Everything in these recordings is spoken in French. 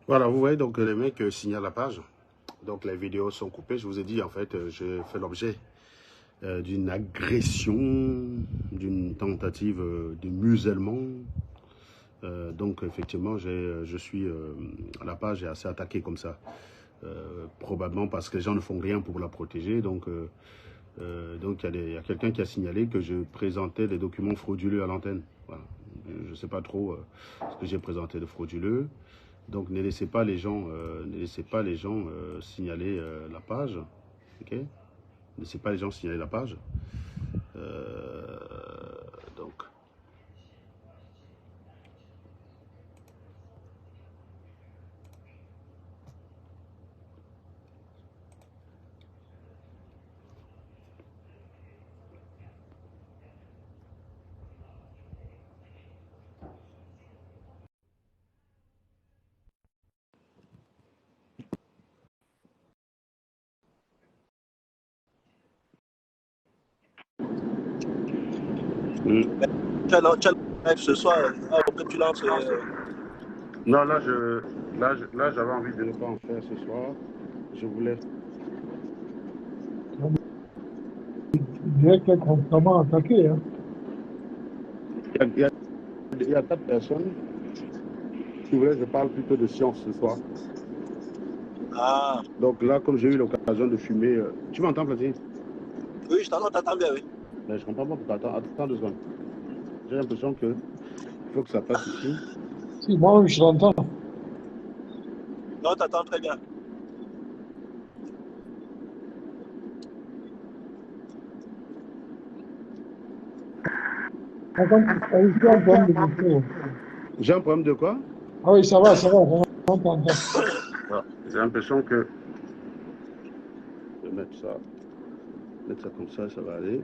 Voilà, vous voyez, donc les mecs signalent la page. Donc les vidéos sont coupées. Je vous ai dit, en fait, j'ai fait l'objet d'une agression, d'une tentative de musellement. Donc effectivement, la page est assez attaquée comme ça. Probablement parce que les gens ne font rien pour la protéger. Donc il y a quelqu'un qui a signalé que je présentais des documents frauduleux à l'antenne. Voilà. Je ne sais pas trop ce que j'ai présenté de frauduleux. Donc ne laissez pas les gens, signaler la page. Ok? Ne laissez pas les gens signaler la page. Donc. Tu as live ce soir, que tu lances. Non, là, j'avais envie de ne pas en faire ce soir. Je voulais. Il dirait qu'il est constamment attaqué. Hein. Il y a 4 personnes. Si vous voulez, je parle plutôt de science ce soir. Ah. Donc là, comme j'ai eu l'occasion de fumer. Tu m'entends, Platine? Oui, je t'entends bien, oui. Mais je comprends pas pourquoi. Attends 2 secondes. J'ai l'impression qu'il faut que ça passe ici. Si, moi, je l'entends. Non, t'entends très bien. J'ai un problème de quoi? Ah oui, ça va, on t'entend. J'ai l'impression que... Je vais mettre ça comme ça va aller.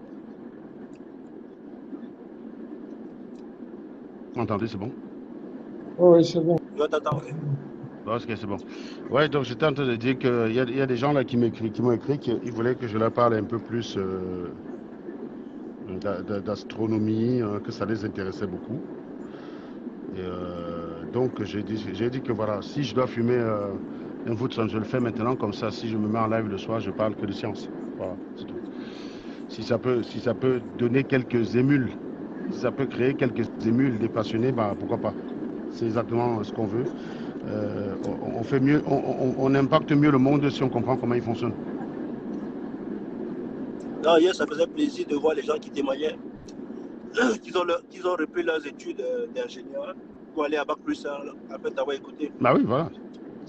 Entendez, c'est bon? Oui, c'est bon. Je t'entends, oui. Ok, c'est bon. Ouais, donc j'étais en train de dire qu'il y a des gens là qui m'ont écrit qu'ils voulaient que je leur parle un peu plus d'astronomie, que ça les intéressait beaucoup. Et donc j'ai dit que voilà, si je dois fumer un Woodson, je le fais maintenant, comme ça, si je me mets en live le soir, je parle que de science. Voilà, c'est tout. Si ça peut donner quelques émules, si ça peut créer quelques émules des passionnés, bah pourquoi pas. C'est exactement ce qu'on veut. On fait mieux, on impacte mieux le monde si on comprend comment il fonctionne. Non, hier, ça faisait plaisir de voir les gens qui témoignaient, qu'ils ont repris leurs études d'ingénieur pour aller à Bac plus 1, après t'avoir écouté. Bah oui, voilà.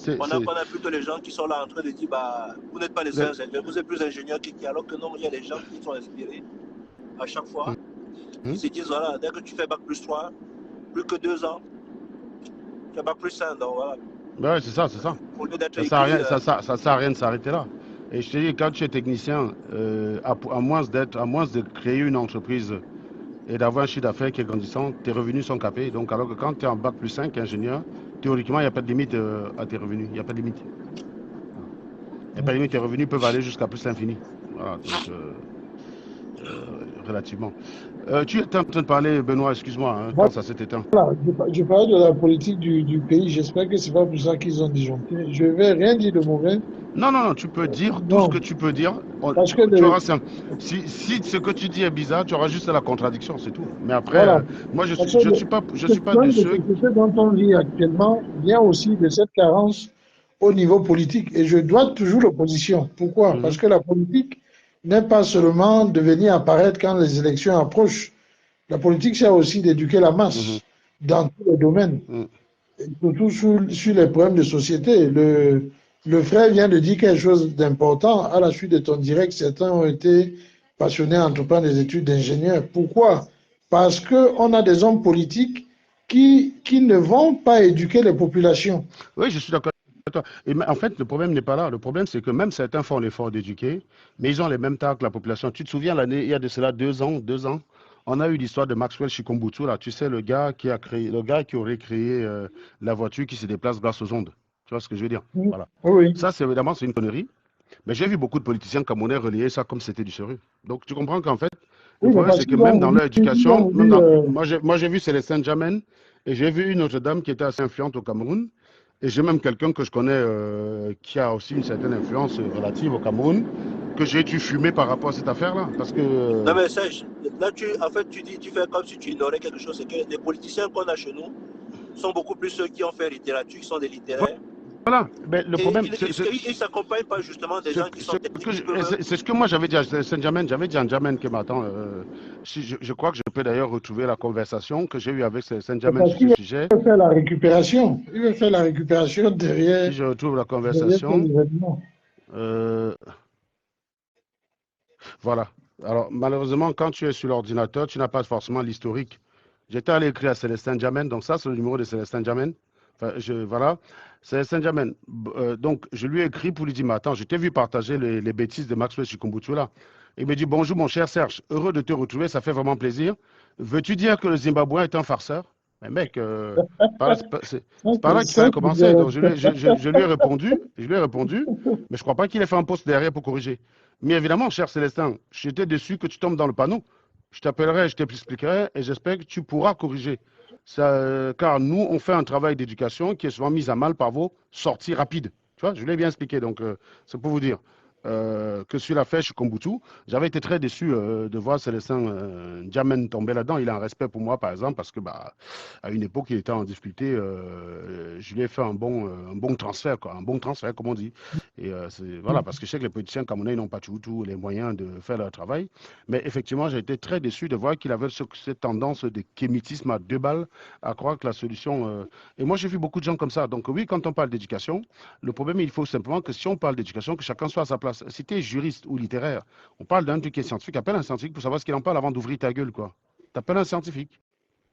On a plutôt les gens qui sont là en train de dire, bah, vous n'êtes pas les seuls ingénieurs, vous êtes plus ingénieurs qui, alors que non, il y a des gens qui sont inspirés à chaque fois. Ils se disent, voilà, dès que tu fais Bac plus 3, plus que 2 ans, tu as Bac plus 1, donc voilà. Bah ouais, c'est ça. Au lieu d'être Ça sert à rien de s'arrêter là. Et je te dis, quand tu es technicien, à moins de créer une entreprise et d'avoir un chiffre d'affaires qui est grandissant, tes revenus sont capés. Donc, alors que quand tu es en Bac plus 5, ingénieur, théoriquement, il n'y a pas de limite à tes revenus. Il n'y a pas de limite. Il n'y a pas de limite. Tes revenus peuvent aller jusqu'à plus l'infini. Voilà, donc, relativement. Tu étais en train de parler, Benoît, excuse-moi, quand ça s'est éteint. Voilà, je parlais de la politique du pays. J'espère que ce n'est pas pour ça qu'ils ont disjoncté. Je ne vais rien dire de mauvais. Non, tu peux dire tout ce que tu peux dire. Parce que si ce que tu dis est bizarre, tu auras juste la contradiction, c'est tout. Mais après, voilà. moi, je suis pas de ceux... Ce dont on vit actuellement vient aussi de cette carence au niveau politique. Et je dois toujours l'opposition. Pourquoi? Parce que la politique n'est pas seulement de venir apparaître quand les élections approchent. La politique, c'est aussi d'éduquer la masse dans tous les domaines, et surtout sur les problèmes de société. Le frère vient de dire quelque chose d'important. À la suite de ton direct, certains ont été passionnés à entreprendre des études d'ingénieur. Pourquoi? Parce qu'on a des hommes politiques qui ne vont pas éduquer les populations. Oui, je suis d'accord. Et en fait, le problème n'est pas là. Le problème, c'est que même certains font l'effort d'éduquer, mais ils ont les mêmes tares que la population. Tu te souviens, il y a de cela 2 ans, on a eu l'histoire de Maxwell Chikumbutsu, là. Tu sais, le gars qui aurait créé la voiture qui se déplace grâce aux ondes. Tu vois ce que je veux dire? Voilà. Oui. Ça, c'est évidemment, c'est une connerie. Mais j'ai vu beaucoup de politiciens camerounais relayer ça comme c'était du sérieux. Donc, tu comprends qu'en fait, le problème, c'est que même dans leur éducation, moi, j'ai vu Célestin Jamen et j'ai vu une autre dame qui était assez influente au Cameroun. Et j'ai même quelqu'un que je connais qui a aussi une certaine influence relative au Cameroun, que j'ai dû fumer par rapport à cette affaire-là. Parce que... Non mais Serge, là en fait tu fais comme si tu ignorais quelque chose, c'est que les politiciens qu'on a chez nous sont beaucoup plus ceux qui ont fait littérature, qui sont des littéraires. voilà, mais le Et problème, ils ne s'accompagnent pas justement des gens qui sont techniques. c'est ce que moi j'avais dit à Saint-Germain. J'avais dit à N'Djamène que m'attend. Je crois que je peux d'ailleurs retrouver la conversation que j'ai eue avec Saint-Germain sur ce sujet. Il veut faire la récupération. Il veut faire la récupération Si derrière, je retrouve la derrière conversation, ces événements. voilà. Alors, malheureusement, quand tu es sur l'ordinateur, tu n'as pas forcément l'historique. J'étais allé écrire à Célestin Diamène, donc ça, c'est le numéro de Célestin Diamène. Enfin, voilà, Célestin Diamène. Donc, je lui ai écrit pour lui dire, mais attends, je t'ai vu partager les bêtises de Maxwell Chikumbutsu là. Il me dit, bonjour mon cher Serge, heureux de te retrouver, ça fait vraiment plaisir. Veux-tu dire que le Zimbabwe est un farceur? Mais mec, c'est par là qu'il fallait commencer. Donc, je lui ai répondu, mais je ne crois pas qu'il ait fait un post derrière pour corriger. Mais évidemment, cher Célestin, j'étais déçu que tu tombes dans le panneau. Je t'appellerai, je t'expliquerai et j'espère que tu pourras corriger. Ça, car nous, on fait un travail d'éducation qui est souvent mis à mal par vos sorties rapides. Tu vois, je l'ai bien expliqué, donc c'est pour vous dire que sur l'affaire Chikumbutsu, j'avais été très déçu de voir Célestin Diamène tomber là-dedans. Il a un respect pour moi, par exemple, parce que bah, à une époque, il était en difficulté. Je lui ai fait un bon transfert, quoi, un bon transfert, comme on dit. Et voilà, parce que je sais que les politiciens camerounais n'ont pas tous les moyens de faire leur travail. Mais effectivement, j'ai été très déçu de voir qu'il avait cette tendance de kémitisme à 2 balles, à croire que la solution. Et moi, j'ai vu beaucoup de gens comme ça. Donc oui, quand on parle d'éducation, le problème, il faut simplement que si on parle d'éducation, que chacun soit à sa place. Si tu es juriste ou littéraire, on parle d'un truc qui est scientifique, appelle un scientifique pour savoir ce qu'il en parle avant d'ouvrir ta gueule, quoi. T'appelles un scientifique.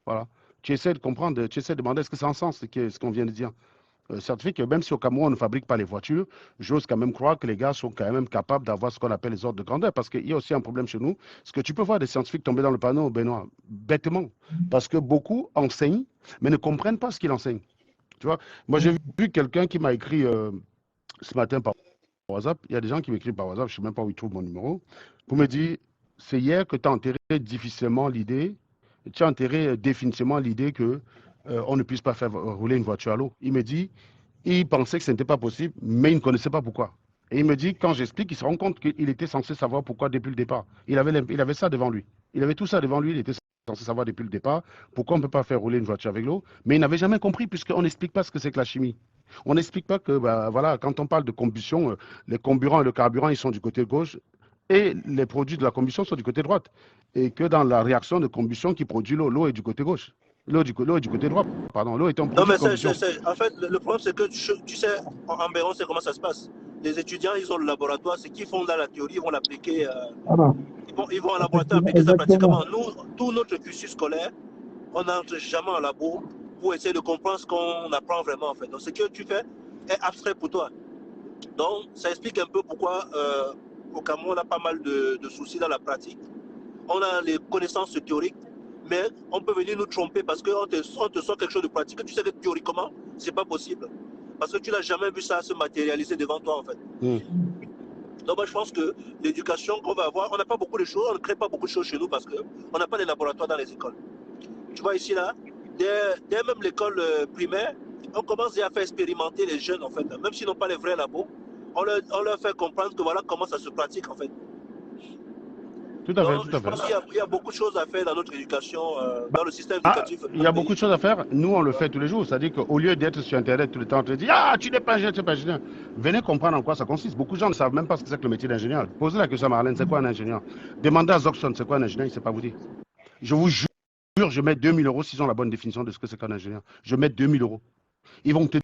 Voilà. Tu essaies de comprendre, tu essaies de demander est-ce que c'est en sens ce qu'on vient de dire. Scientifique, même si au Cameroun on ne fabrique pas les voitures, j'ose quand même croire que les gars sont quand même capables d'avoir ce qu'on appelle les ordres de grandeur. Parce qu'il y a aussi un problème chez nous. Parce que tu peux voir des scientifiques tomber dans le panneau, Benoît, bêtement. Parce que beaucoup enseignent, mais ne comprennent pas ce qu'ils enseignent. Tu vois, moi j'ai vu quelqu'un qui m'a écrit ce matin par WhatsApp. Il y a des gens qui m'écrivent par WhatsApp, je ne sais même pas où ils trouvent mon numéro, pour me dire c'est hier que tu as enterré difficilement l'idée, tu as enterré définitivement l'idée que on ne puisse pas faire rouler une voiture à l'eau. Il me dit, il pensait que ce n'était pas possible, mais il ne connaissait pas pourquoi. Et il me dit, quand j'explique, il se rend compte qu'il était censé savoir pourquoi depuis le départ. Il avait ça devant lui. Il avait tout ça devant lui, il était censé savoir depuis le départ pourquoi on ne peut pas faire rouler une voiture avec l'eau, mais il n'avait jamais compris puisqu'on n'explique pas ce que c'est que la chimie. On n'explique pas que, bah, voilà, quand on parle de combustion, les comburants et le carburant, ils sont du côté gauche et les produits de la combustion sont du côté droit. Et que dans la réaction de combustion qui produit l'eau, l'eau est du côté gauche. L'eau est du côté droit, pardon. L'eau est un produit de combustion. En fait, le problème, c'est que tu sais, en Béron, c'est comment ça se passe. Les étudiants, ils ont le laboratoire, ce qu'ils font dans la théorie, ils vont l'appliquer. Ils vont en laboratoire appliquer ça pratiquement. Nous, tout notre cursus scolaire, on n'entre jamais en labo pour essayer de comprendre ce qu'on apprend vraiment, en fait. Donc, ce que tu fais est abstrait pour toi. Donc, ça explique un peu pourquoi au Cameroun, on a pas mal de soucis dans la pratique. On a les connaissances théoriques, mais on peut venir nous tromper parce qu'on te sort quelque chose de pratique. Tu sais que théoriquement, c'est pas possible. Parce que tu n'as jamais vu ça se matérialiser devant toi, en fait. Donc, moi, je pense que l'éducation qu'on va avoir, on n'a pas beaucoup de choses, on ne crée pas beaucoup de choses chez nous parce qu'on n'a pas de laboratoires dans les écoles. Tu vois ici, là, dès même l'école primaire, on commence déjà à faire expérimenter les jeunes, en fait. Même s'ils n'ont pas les vrais labos, on leur fait comprendre que voilà comment ça se pratique, en fait. Tout à fait, tout à fait. Je pense qu'il y a beaucoup de choses à faire dans notre éducation, dans le système éducatif. Il y a beaucoup de choses à faire. Nous, on le fait tous les jours. C'est-à-dire qu'au lieu d'être sur Internet tout le temps, on te dit ah, tu n'es pas ingénieur, tu n'es pas ingénieur. Venez comprendre en quoi ça consiste. Beaucoup de gens ne savent même pas ce que c'est que le métier d'ingénieur. Posez la question à Marlène, c'est quoi un ingénieur? Demandez à Zoxon, c'est quoi un ingénieur, il ne sait pas vous dire. Je vous jure, je mets 2000 euros s'ils ont la bonne définition de ce que c'est qu'un ingénieur. Je mets 2000 euros. Ils vont te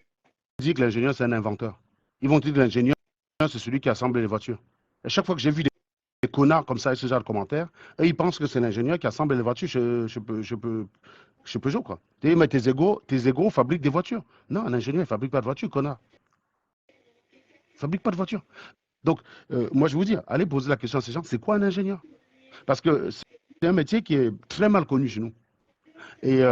dire que l'ingénieur, c'est un inventeur. Ils vont te dire que l'ingénieur, c'est celui qui assemble les voitures. Et chaque fois que j'ai vu des connards comme ça et ce genre de commentaires, eux, ils pensent que c'est l'ingénieur qui assemble les voitures chez Peugeot, quoi. Mais tes égos fabriquent des voitures. Non, un ingénieur, il ne fabrique pas de voitures, connard. Il ne fabrique pas de voitures. Donc, moi, je vais vous dire, allez poser la question à ces gens, c'est quoi un ingénieur? Parce que c'est un métier qui est très mal connu chez nous. Et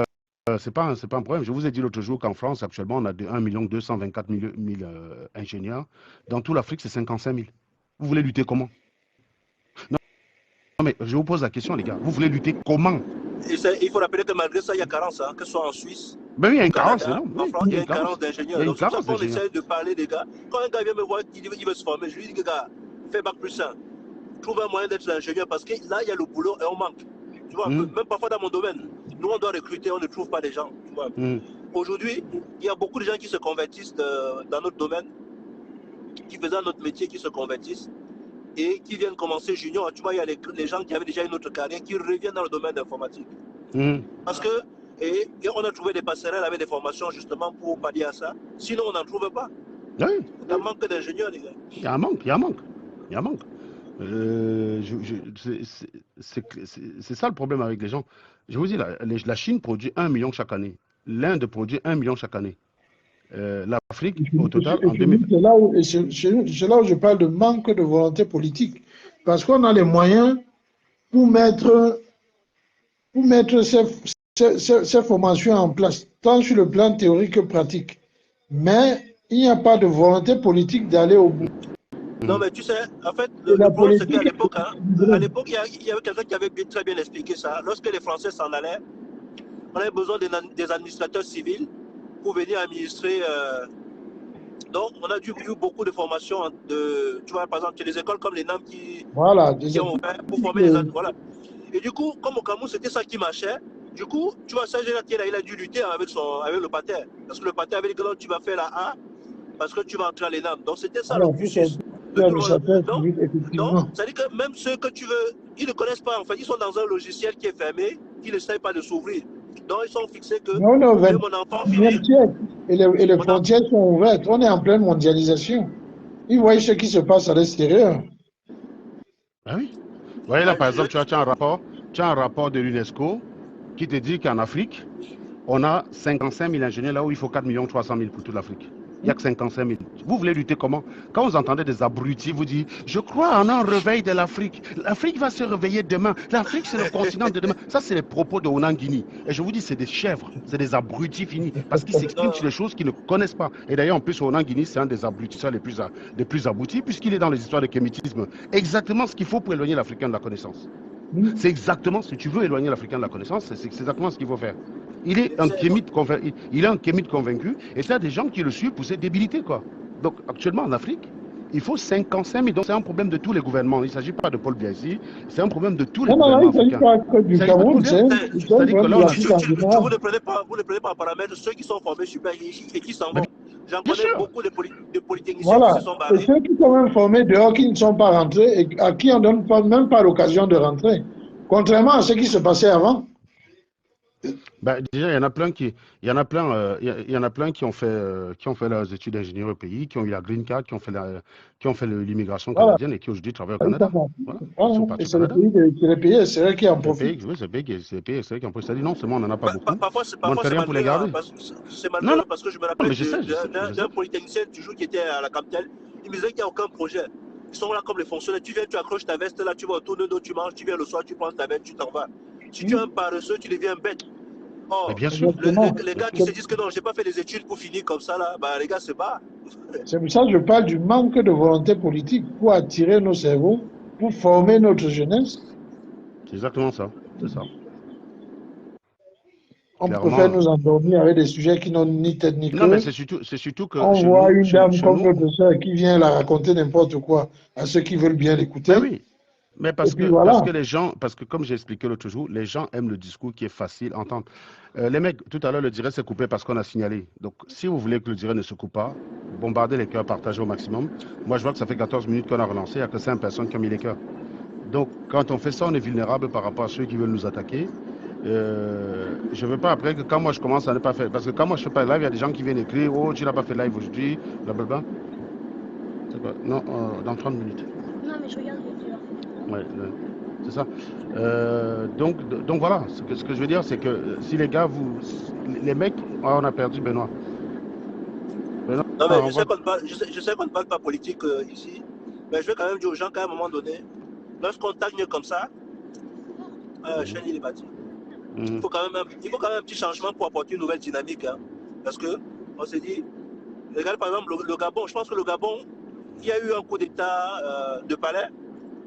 c'est pas un problème. Je vous ai dit l'autre jour qu'en France, actuellement, on a 1 224 000 ingénieurs. Dans toute l'Afrique, c'est 55 000. Vous voulez lutter comment? Non, mais je vous pose la question, les gars. Vous voulez lutter comment? Il faut rappeler que malgré ça, il y a carence, hein, que ce soit en Suisse, Ben oui, il y a au une carence Canada, énorme. en Oui, France, il il y y a a une une carence carence. Il y d'ingénieurs. a une Donc, c'est pour ça carence qu'on d'ingénieurs. essaie de parler des gars. Quand un gars vient me voir, il veut se former, je lui dis, gars, fais bac plus 1. Trouve un moyen d'être ingénieur parce que là, il y a le boulot et on manque. Tu vois, un peu. Même parfois dans mon domaine, nous, on doit recruter, on ne trouve pas les gens. Tu vois. Aujourd'hui, il y a beaucoup de gens qui se convertissent dans notre domaine, qui faisaient notre métier, qui se convertissent et qui viennent commencer junior. Tu vois, il y a les gens qui avaient déjà une autre carrière qui reviennent dans le domaine d'informatique. Parce que, et on a trouvé des passerelles avec des formations justement pour pallier à ça. Sinon, on n'en trouve pas. Oui. Il y a un manque d'ingénieurs, les gars. Il y a un manque, il y a un manque. Il y a un manque. C'est ça le problème avec les gens. Je vous dis, la Chine produit 1 million chaque année. L'Inde produit 1 million chaque année. L'Afrique, au total, en 2000. C'est là où je parle de manque de volonté politique. Parce qu'on a les moyens pour mettre ces formations en place, tant sur le plan théorique que pratique. Mais il n'y a pas de volonté politique d'aller au bout. Non, mais tu sais, en fait, le problème, c'est qu'à l'époque, il y avait quelqu'un qui avait très bien expliqué ça. Lorsque les Français s'en allaient, on avait besoin des administrateurs civils pour venir administrer. Donc, on a dû eu beaucoup de formations. Tu vois, par exemple, il y a des écoles comme les NAM qui ont ouvert pour former les administrateurs. Voilà. Et du coup, comme au Cameroun, c'était ça qui marchait. Du coup, tu vois, ça, il a dû lutter avec le pater. Parce que le pater avait dit que non, tu vas faire la A parce que tu vas entrer à l'ENAM. Donc, c'était ça le cursus. Donc, c'est-à-dire que même ceux que tu veux, ils ne connaissent pas. En fait, ils sont dans un logiciel qui est fermé, qui n'essaye pas de s'ouvrir. Donc, ils sont fixés que mon enfant finit. Et les frontières sont ouvertes. On est en pleine mondialisation. Ils voient ce qui se passe à l'extérieur. Ah oui. Vous voyez là, par exemple, tu as un rapport de l'UNESCO qui te dit qu'en Afrique, on a 55 000 ingénieurs là où il faut 4 300 000 pour toute l'Afrique. Il n'y a que 55 000. Vous voulez lutter comment? Quand vous entendez des abrutis vous dites, je crois en un réveil de l'Afrique. L'Afrique va se réveiller demain. L'Afrique, c'est le continent de demain. Ça, c'est les propos de Onan Guinée. Et je vous dis, c'est des chèvres, c'est des abrutis finis. Parce qu'ils s'expriment sur des choses qu'ils ne connaissent pas. Et d'ailleurs, en plus, Onan Guinée, c'est un des abrutisseurs les plus aboutis, puisqu'il est dans les histoires de kémitisme. Exactement ce qu'il faut pour éloigner l'Africain de la connaissance. C'est exactement ce que tu veux éloigner l'Africain de la connaissance, c'est exactement ce qu'il faut faire. Il est un kémite convaincu, et c'est des gens qui le suivent pour ses débilités, quoi. Donc, actuellement, en Afrique, il faut 55 000. Donc, c'est un problème de tous les gouvernements. Il ne s'agit pas de Paul Biya ici, c'est un problème de tous les gouvernements africains. Du Cameroun, vous ne prenez pas en paramètre ceux qui sont formés super et qui s'en vont. J'en connais beaucoup de polytechniciens qui se sont barrés. Et ceux qui sont même formés dehors, qui ne sont pas rentrés et à qui on ne donne même pas l'occasion de rentrer. Contrairement à ce qui se passait avant. Ben, déjà, il y en a plein qui ont fait leurs études d'ingénieur au pays, qui ont eu la green card, qui ont fait l'immigration canadienne et qui aujourd'hui travaillent au Canada. Voilà. Et c'est le pays, c'est eux qui en profitent. Oui, c'est le pays qui en profite. Non seulement on n'en a pas beaucoup, parfois on ne fait rien pour les garder. C'est malheureux parce que je me rappelle d'un polytechnicien toujours qui était à la capitale. Il me disait qu'il n'y a aucun projet. Ils sont là comme les fonctionnaires. Tu viens, tu accroches ta veste, là, tu vas autour de nous, tu manges, tu viens le soir, tu prends ta veste, tu t'en vas. Si tu es un paresseux, tu deviens bête. Oh, bien sûr. Les gars qui se disent que non, j'ai pas fait les études pour finir comme ça, là, bah, les gars se barrent. C'est pour ça que je parle du manque de volonté politique pour attirer nos cerveaux, pour former notre jeunesse. C'est exactement ça. C'est ça. On préfère nous endormir avec des sujets qui n'ont ni tête ni queue. Non, mais c'est surtout que. On voit une dame comme notre soeur qui vient la raconter n'importe quoi à ceux qui veulent bien l'écouter. Ben oui. Mais parce que les gens, parce que comme j'ai expliqué l'autre jour, les gens aiment le discours qui est facile à entendre. Les mecs, tout à l'heure, le direct s'est coupé parce qu'on a signalé. Donc, si vous voulez que le direct ne se coupe pas, bombardez les cœurs, partagez au maximum. Moi, je vois que ça fait 14 minutes qu'on a relancé, il n'y a que 5 personnes qui ont mis les cœurs. Donc, quand on fait ça, on est vulnérable par rapport à ceux qui veulent nous attaquer. Je ne veux pas après que quand moi je commence à ne pas faire. Parce que quand moi je ne fais pas live, il y a des gens qui viennent écrire, oh, tu n'as pas fait live aujourd'hui, blablabla. C'est quoi? Non, dans 30 minutes. Non, mais je regarde. Ouais, c'est ça. Donc voilà, ce que je veux dire, c'est que si les gars, les mecs, on a perdu Benoît. Non, mais je sais qu'on ne parle pas politique ici, mais je vais quand même dire aux gens qu'à un moment donné, lorsqu'on tagne comme ça, Chen, il est bâti. Il faut quand même un petit changement pour apporter une nouvelle dynamique. Hein, parce qu'on s'est dit, regardez par exemple le Gabon, je pense que le Gabon, il y a eu un coup d'État de palais.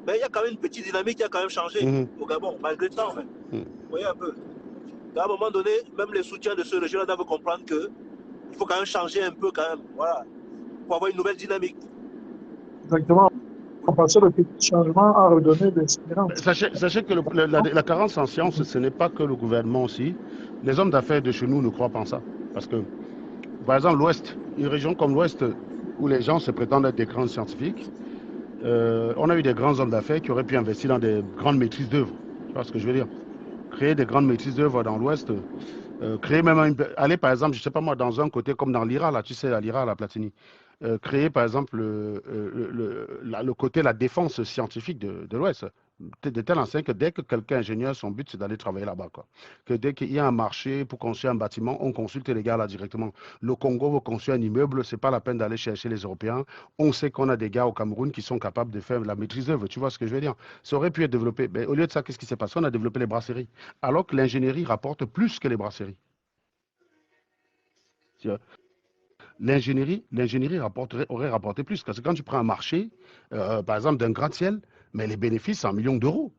Mais il y a quand même une petite dynamique qui a quand même changé au Gabon, malgré ça, en fait. Vous voyez un peu. À un moment donné, même les soutiens de ce régime doivent comprendre qu'il faut quand même changer un peu quand même, voilà, pour avoir une nouvelle dynamique. Exactement. Passer le petit changement à redonner de l'espérance. Sachez que la carence en sciences, ce n'est pas que le gouvernement aussi. Les hommes d'affaires de chez nous ne croient pas en ça. Parce que, par exemple, l'Ouest, une région comme l'Ouest, où les gens se prétendent être des grands scientifiques, on a eu des grands hommes d'affaires qui auraient pu investir dans des grandes maîtrises d'œuvre. Tu vois ce que je veux dire? Créer des grandes maîtrises d'œuvre dans l'Ouest, créer même aller par exemple, je ne sais pas moi, dans un côté comme dans l'IRA, là, tu sais, à l'IRA, la Platini, créer par exemple le côté, la défense scientifique de l'Ouest, de tel enseigne que dès que quelqu'un est ingénieur, son but c'est d'aller travailler là-bas, quoi. Que dès qu'il y a un marché pour construire un bâtiment, on consulte les gars là directement. Le Congo veut construire un immeuble, c'est pas la peine d'aller chercher les Européens. On sait qu'on a des gars au Cameroun qui sont capables de faire la maîtrise d'œuvre, tu vois ce que je veux dire? Ça aurait pu être développé. Mais au lieu de ça, qu'est-ce qui s'est passé? On a développé les brasseries. Alors que l'ingénierie rapporte plus que les brasseries. L'ingénierie aurait rapporté plus. Parce que quand tu prends un marché, par exemple, d'un gratte-ciel, mais les bénéfices, c'est en millions d'euros.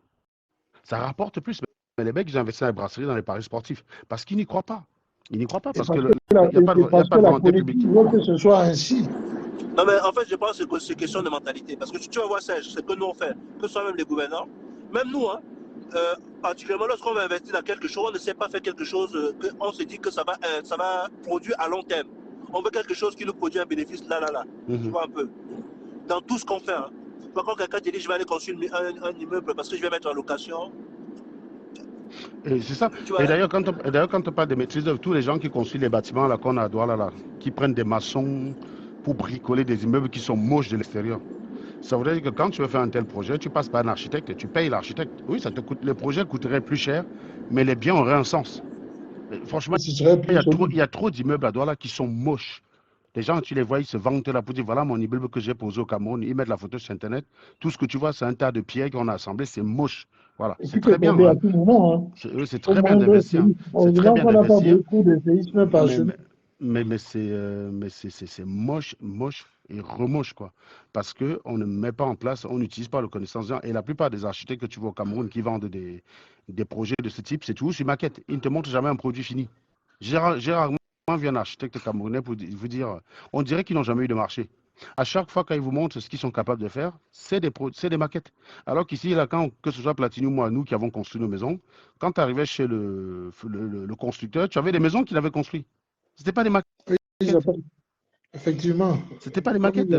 Ça rapporte plus. Mais les mecs, ils investissent dans les brasseries, dans les paris sportifs. Parce qu'ils n'y croient pas. Ils n'y croient pas parce qu'il n'y a pas de volonté publique. Il faut que ce soit ainsi. Non, mais en fait, je pense que c'est question de mentalité. Parce que tu vas voir, Serge, ce que nous on fait, que ce soit même les gouvernants, même nous, hein, particulièrement lorsqu'on va investir dans quelque chose, on ne sait pas faire quelque chose, on se dit que ça va produire à long terme. On veut quelque chose qui nous produit un bénéfice là. Tu vois un peu. Dans tout ce qu'on fait. Hein. Quand quelqu'un te dit je vais aller construire un immeuble parce que je vais mettre en location. C'est ça. Et d'ailleurs, quand on parle de maîtrise d'œuvre, tous les gens qui construisent les bâtiments là qu'on a à Douala, là, qui prennent des maçons pour bricoler des immeubles qui sont moches de l'extérieur. Ça voudrait dire que quand tu veux faire un tel projet, tu passes par un architecte et tu payes l'architecte. Oui, ça te coûte, le projet coûterait plus cher, mais les biens auraient un sens. Franchement, il y a trop d'immeubles à Douala qui sont moches. Les gens, tu les vois, ils se vantent là pour dire voilà mon immeuble que j'ai posé au Cameroun. Ils mettent la photo sur Internet. Tout ce que tu vois, c'est un tas de pierres qu'on a assemblé. C'est moche. Voilà. C'est très bien. À tout moment, hein. C'est très bien d'investir. C'est très bien d'investir. Mais c'est moche, moche et remoche, quoi. Parce qu'on ne met pas en place, on n'utilise pas le connaissance. Et la plupart des architectes que tu vois au Cameroun qui vendent des projets de ce type, c'est toujours sur maquette. Ils ne te montrent jamais un produit fini. J'ai rarement vu un architecte camerounais pour vous dire, on dirait qu'ils n'ont jamais eu de marché. À chaque fois, quand ils vous montrent ce qu'ils sont capables de faire, c'est des maquettes. Alors qu'ici, là, que ce soit Platini ou moi, nous qui avons construit nos maisons, quand tu arrivais chez le constructeur, tu avais des maisons qu'il avait construites. Ce n'était pas des maquettes. Oui, effectivement. C'était pas des maquettes.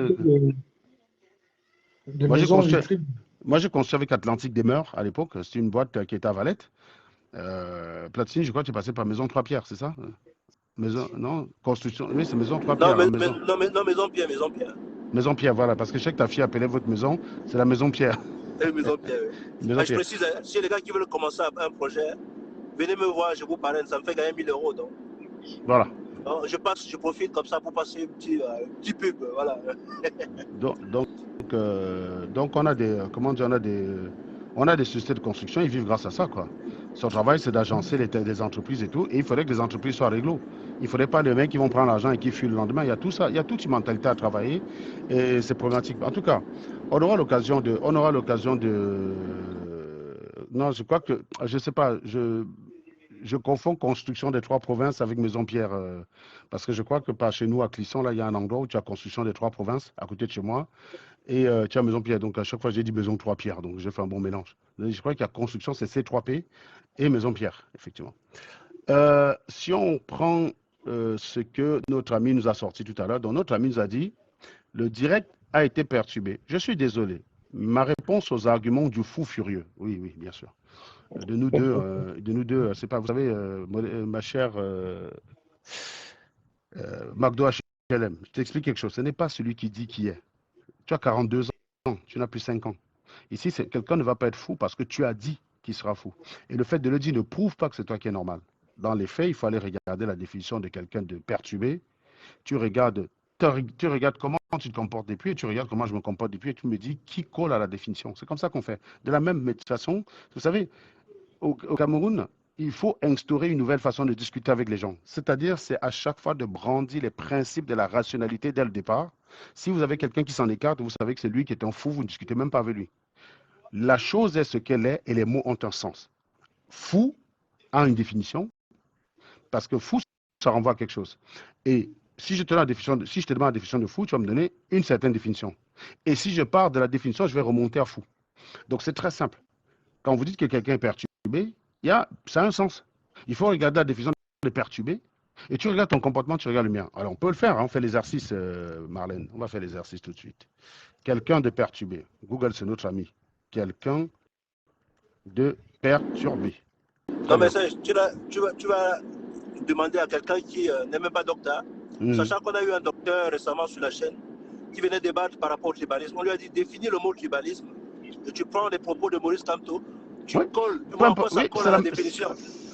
Moi, j'ai construit avec Atlantique des Meurs à l'époque. C'était une boîte qui était à Valette. Platini, je crois que tu es passé par Maison Trois-Pierres, c'est ça? Non, construction. Oui, c'est Maison Trois-Pierres. Non, Maison Pierre. Maison Pierre, voilà, parce que je sais que ta fille appelait votre maison, c'est la Maison Pierre. Maison Pierre, oui. Je précise, si les gars qui veulent commencer un projet, venez me voir, je vous parraine, ça me fait gagner 1 000 €. Donc. Voilà. Donc, je profite comme ça pour passer un petit pub, voilà. Donc on a on a des sociétés de construction, ils vivent grâce à ça, quoi. Son travail, c'est d'agencer les entreprises et tout, et il faudrait que les entreprises soient réglo. Il ne faudrait pas des mecs qui vont prendre l'argent et qui fuient le lendemain. Il y a tout ça, il y a toute une mentalité à travailler, et c'est problématique. En tout cas, on aura l'occasion de, non, je crois que, je sais pas, je confonds construction des 3 provinces avec Maison Pierre, parce que je crois que par chez nous, à Clisson, là, il y a un endroit où tu as construction des 3 provinces, à côté de chez moi, et tu as Maison Pierre. Donc, à chaque fois, j'ai dit Maison 3 Pierre, donc j'ai fait un bon mélange. Je crois qu'il y a construction, c'est C3P et Maison Pierre, effectivement. Si on prend ce que notre ami nous a sorti tout à l'heure, donc notre ami nous a dit, le direct a été perturbé. Je suis désolé. Ma réponse aux arguments du fou furieux. Oui, oui, bien sûr. De nous deux, c'est pas, vous savez, ma chère McDo HLM, je t'explique quelque chose. Ce n'est pas celui qui dit qui est. Tu as 42 ans, tu n'as plus 5 ans. Ici, quelqu'un ne va pas être fou parce que tu as dit qu'il sera fou. Et le fait de le dire ne prouve pas que c'est toi qui es normal. Dans les faits, il faut aller regarder la définition de quelqu'un de perturbé. Tu regardes comment tu te comportes depuis et tu regardes comment je me comporte depuis et tu me dis qui colle à la définition. C'est comme ça qu'on fait. De la même façon, vous savez, au Cameroun, il faut instaurer une nouvelle façon de discuter avec les gens. C'est-à-dire, c'est à chaque fois de brandir les principes de la rationalité dès le départ. Si vous avez quelqu'un qui s'en écarte, vous savez que c'est lui qui est un fou, vous ne discutez même pas avec lui. La chose est ce qu'elle est et les mots ont un sens. Fou a une définition, Parce que fou, ça renvoie à quelque chose. Et si je te demande la définition de fou, tu vas me donner une certaine définition. Et si je pars de la définition, je vais remonter à fou. Donc c'est très simple. Quand vous dites que quelqu'un est perturbé, ça a un sens. Il faut regarder la définition de perturbé. Et tu regardes ton comportement, tu regardes le mien. Alors on peut le faire, hein, on fait l'exercice, Marlène. On va faire l'exercice tout de suite. Quelqu'un de perturbé. Google, c'est notre ami. Quelqu'un de perturbé. Non, mais ça, tu vas demander à quelqu'un qui n'est même pas docteur, sachant qu'on a eu un docteur récemment sur la chaîne qui venait débattre par rapport au tribalisme. On lui a dit définis le mot tribalisme. Et tu prends les propos de Maurice Kamto, tu colles, à la définition.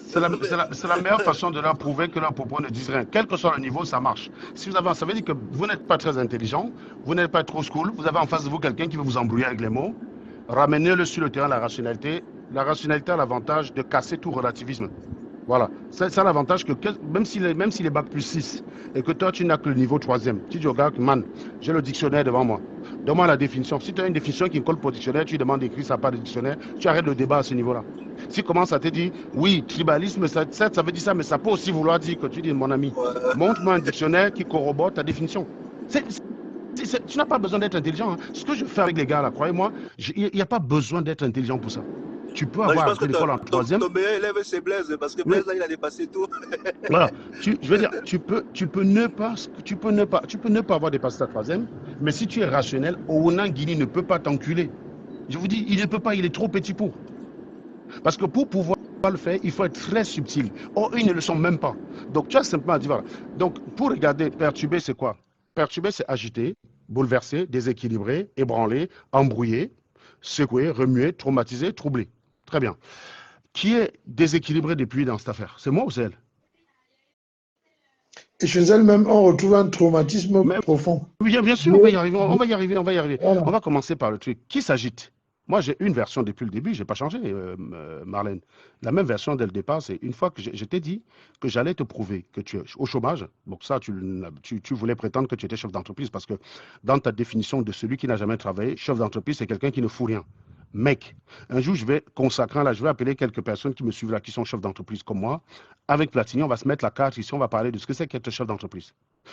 C'est la meilleure façon de leur prouver que leurs propos ne disent rien. Quel que soit le niveau, ça marche. Si vous avez, ça veut dire que vous n'êtes pas très intelligent, vous n'êtes pas trop school, vous avez en face de vous quelqu'un qui veut vous embrouiller avec les mots. Ramenez-le sur le terrain de la rationalité. La rationalité a l'avantage de casser tout relativisme. Voilà. C'est l'avantage que même s'il est bac plus 6 et que toi tu n'as que le niveau 3e, tu dis au gars, man, j'ai le dictionnaire devant moi. Donne-moi la définition. Si tu as une définition qui colle pour le dictionnaire, tu demandes d'écrire ça par le dictionnaire, tu arrêtes le débat à ce niveau-là. Si commence à te dire, oui, tribalisme, ça veut dire ça, mais ça peut aussi vouloir dire que tu dis, mon ami, montre-moi un dictionnaire qui corrobore ta définition. Tu n'as pas besoin d'être intelligent. Hein. Ce que je fais avec les gars, là, croyez-moi, il n'y a pas besoin d'être intelligent pour ça. Tu peux avoir appris l'école en 3e. Ton meilleur élève, c'est Blaise, parce que Blaise, là, il a dépassé tout. Voilà. Je veux dire, tu peux ne pas avoir dépassé ta 3e, mais si tu es rationnel, Ouna Guinée ne peut pas t'enculer. Je vous dis, il ne peut pas, il est trop petit pour. Parce que pour pouvoir le faire, il faut être très subtil. Or, ils ne le sont même pas. Donc, tu as simplement à dire, voilà. Donc, pour regarder, perturber, c'est quoi? Perturber, c'est agiter, bouleverser, déséquilibrer, ébranler, embrouiller, secouer, remuer, traumatiser, troubler. Très bien. Qui est déséquilibré depuis dans cette affaire? C'est moi ou c'est elle? Et chez elle-même, on retrouve un traumatisme profond. Oui, bien sûr, on va y arriver. Voilà. On va commencer par le truc. Qui s'agite? Moi, j'ai une version depuis le début, je n'ai pas changé, Marlène. La même version dès le départ, c'est une fois que je t'ai dit que j'allais te prouver que tu es au chômage. Donc ça, tu voulais prétendre que tu étais chef d'entreprise parce que dans ta définition de celui qui n'a jamais travaillé, chef d'entreprise, c'est quelqu'un qui ne fout rien. Mec, un jour, je vais appeler quelques personnes qui me suivent là, qui sont chefs d'entreprise comme moi. Avec Platini, on va se mettre la carte ici, on va parler de ce que c'est qu'être chef d'entreprise.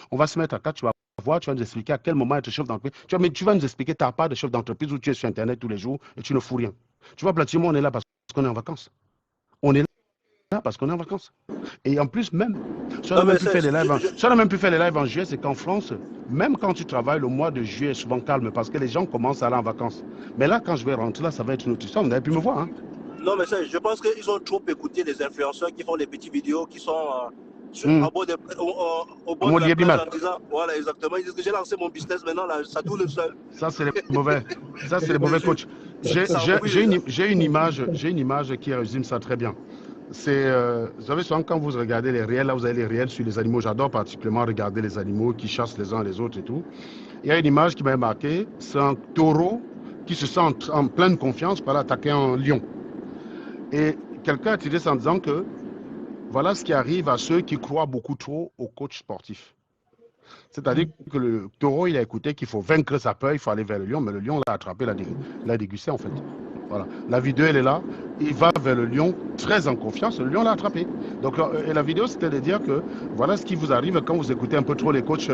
On va se mettre à carte, tu vas voir, tu vas nous expliquer à quel moment être chef d'entreprise. Tu vas nous expliquer ta part de chef d'entreprise où tu es sur Internet tous les jours et tu ne fous rien. Tu vois, Platini, on est là parce qu'on est en vacances. On est là parce qu'on est en vacances. Et en plus, même, si on a même pu faire les lives en juillet, c'est qu'en France, même quand tu travailles, le mois de juillet est souvent calme parce que les gens commencent à aller en vacances. Mais là, quand je vais rentrer, là, ça va être une autre histoire. Vous n'avez pu me voir. Hein. Non, mais ça, je pense qu'ils ont trop écouté les influenceurs qui font des petites vidéos qui sont au bord de la plage en disant, voilà, exactement. Ils disent que j'ai lancé mon business maintenant, là, ça tourne seul. Ça, c'est les mauvais. Ça, c'est les mauvais coachs. J'ai une image qui résume ça très bien. Vous savez, souvent quand vous regardez les réels, là vous avez les réels sur les animaux. J'adore particulièrement regarder les animaux qui chassent les uns les autres et tout. Il y a une image qui m'a marqué, c'est un taureau qui se sent en pleine confiance pour aller attaquer un lion. Et quelqu'un a tiré ça en disant que voilà ce qui arrive à ceux qui croient beaucoup trop au coach sportif. C'est-à-dire que le taureau, il a écouté qu'il faut vaincre sa peur, il faut aller vers le lion, mais le lion l'a attrapé, l'a dégusté en fait. Voilà. La vidéo, elle est là. Il va vers le lion très en confiance. Le lion l'a attrapé. Donc, et la vidéo, c'était de dire que voilà ce qui vous arrive quand vous écoutez un peu trop les coachs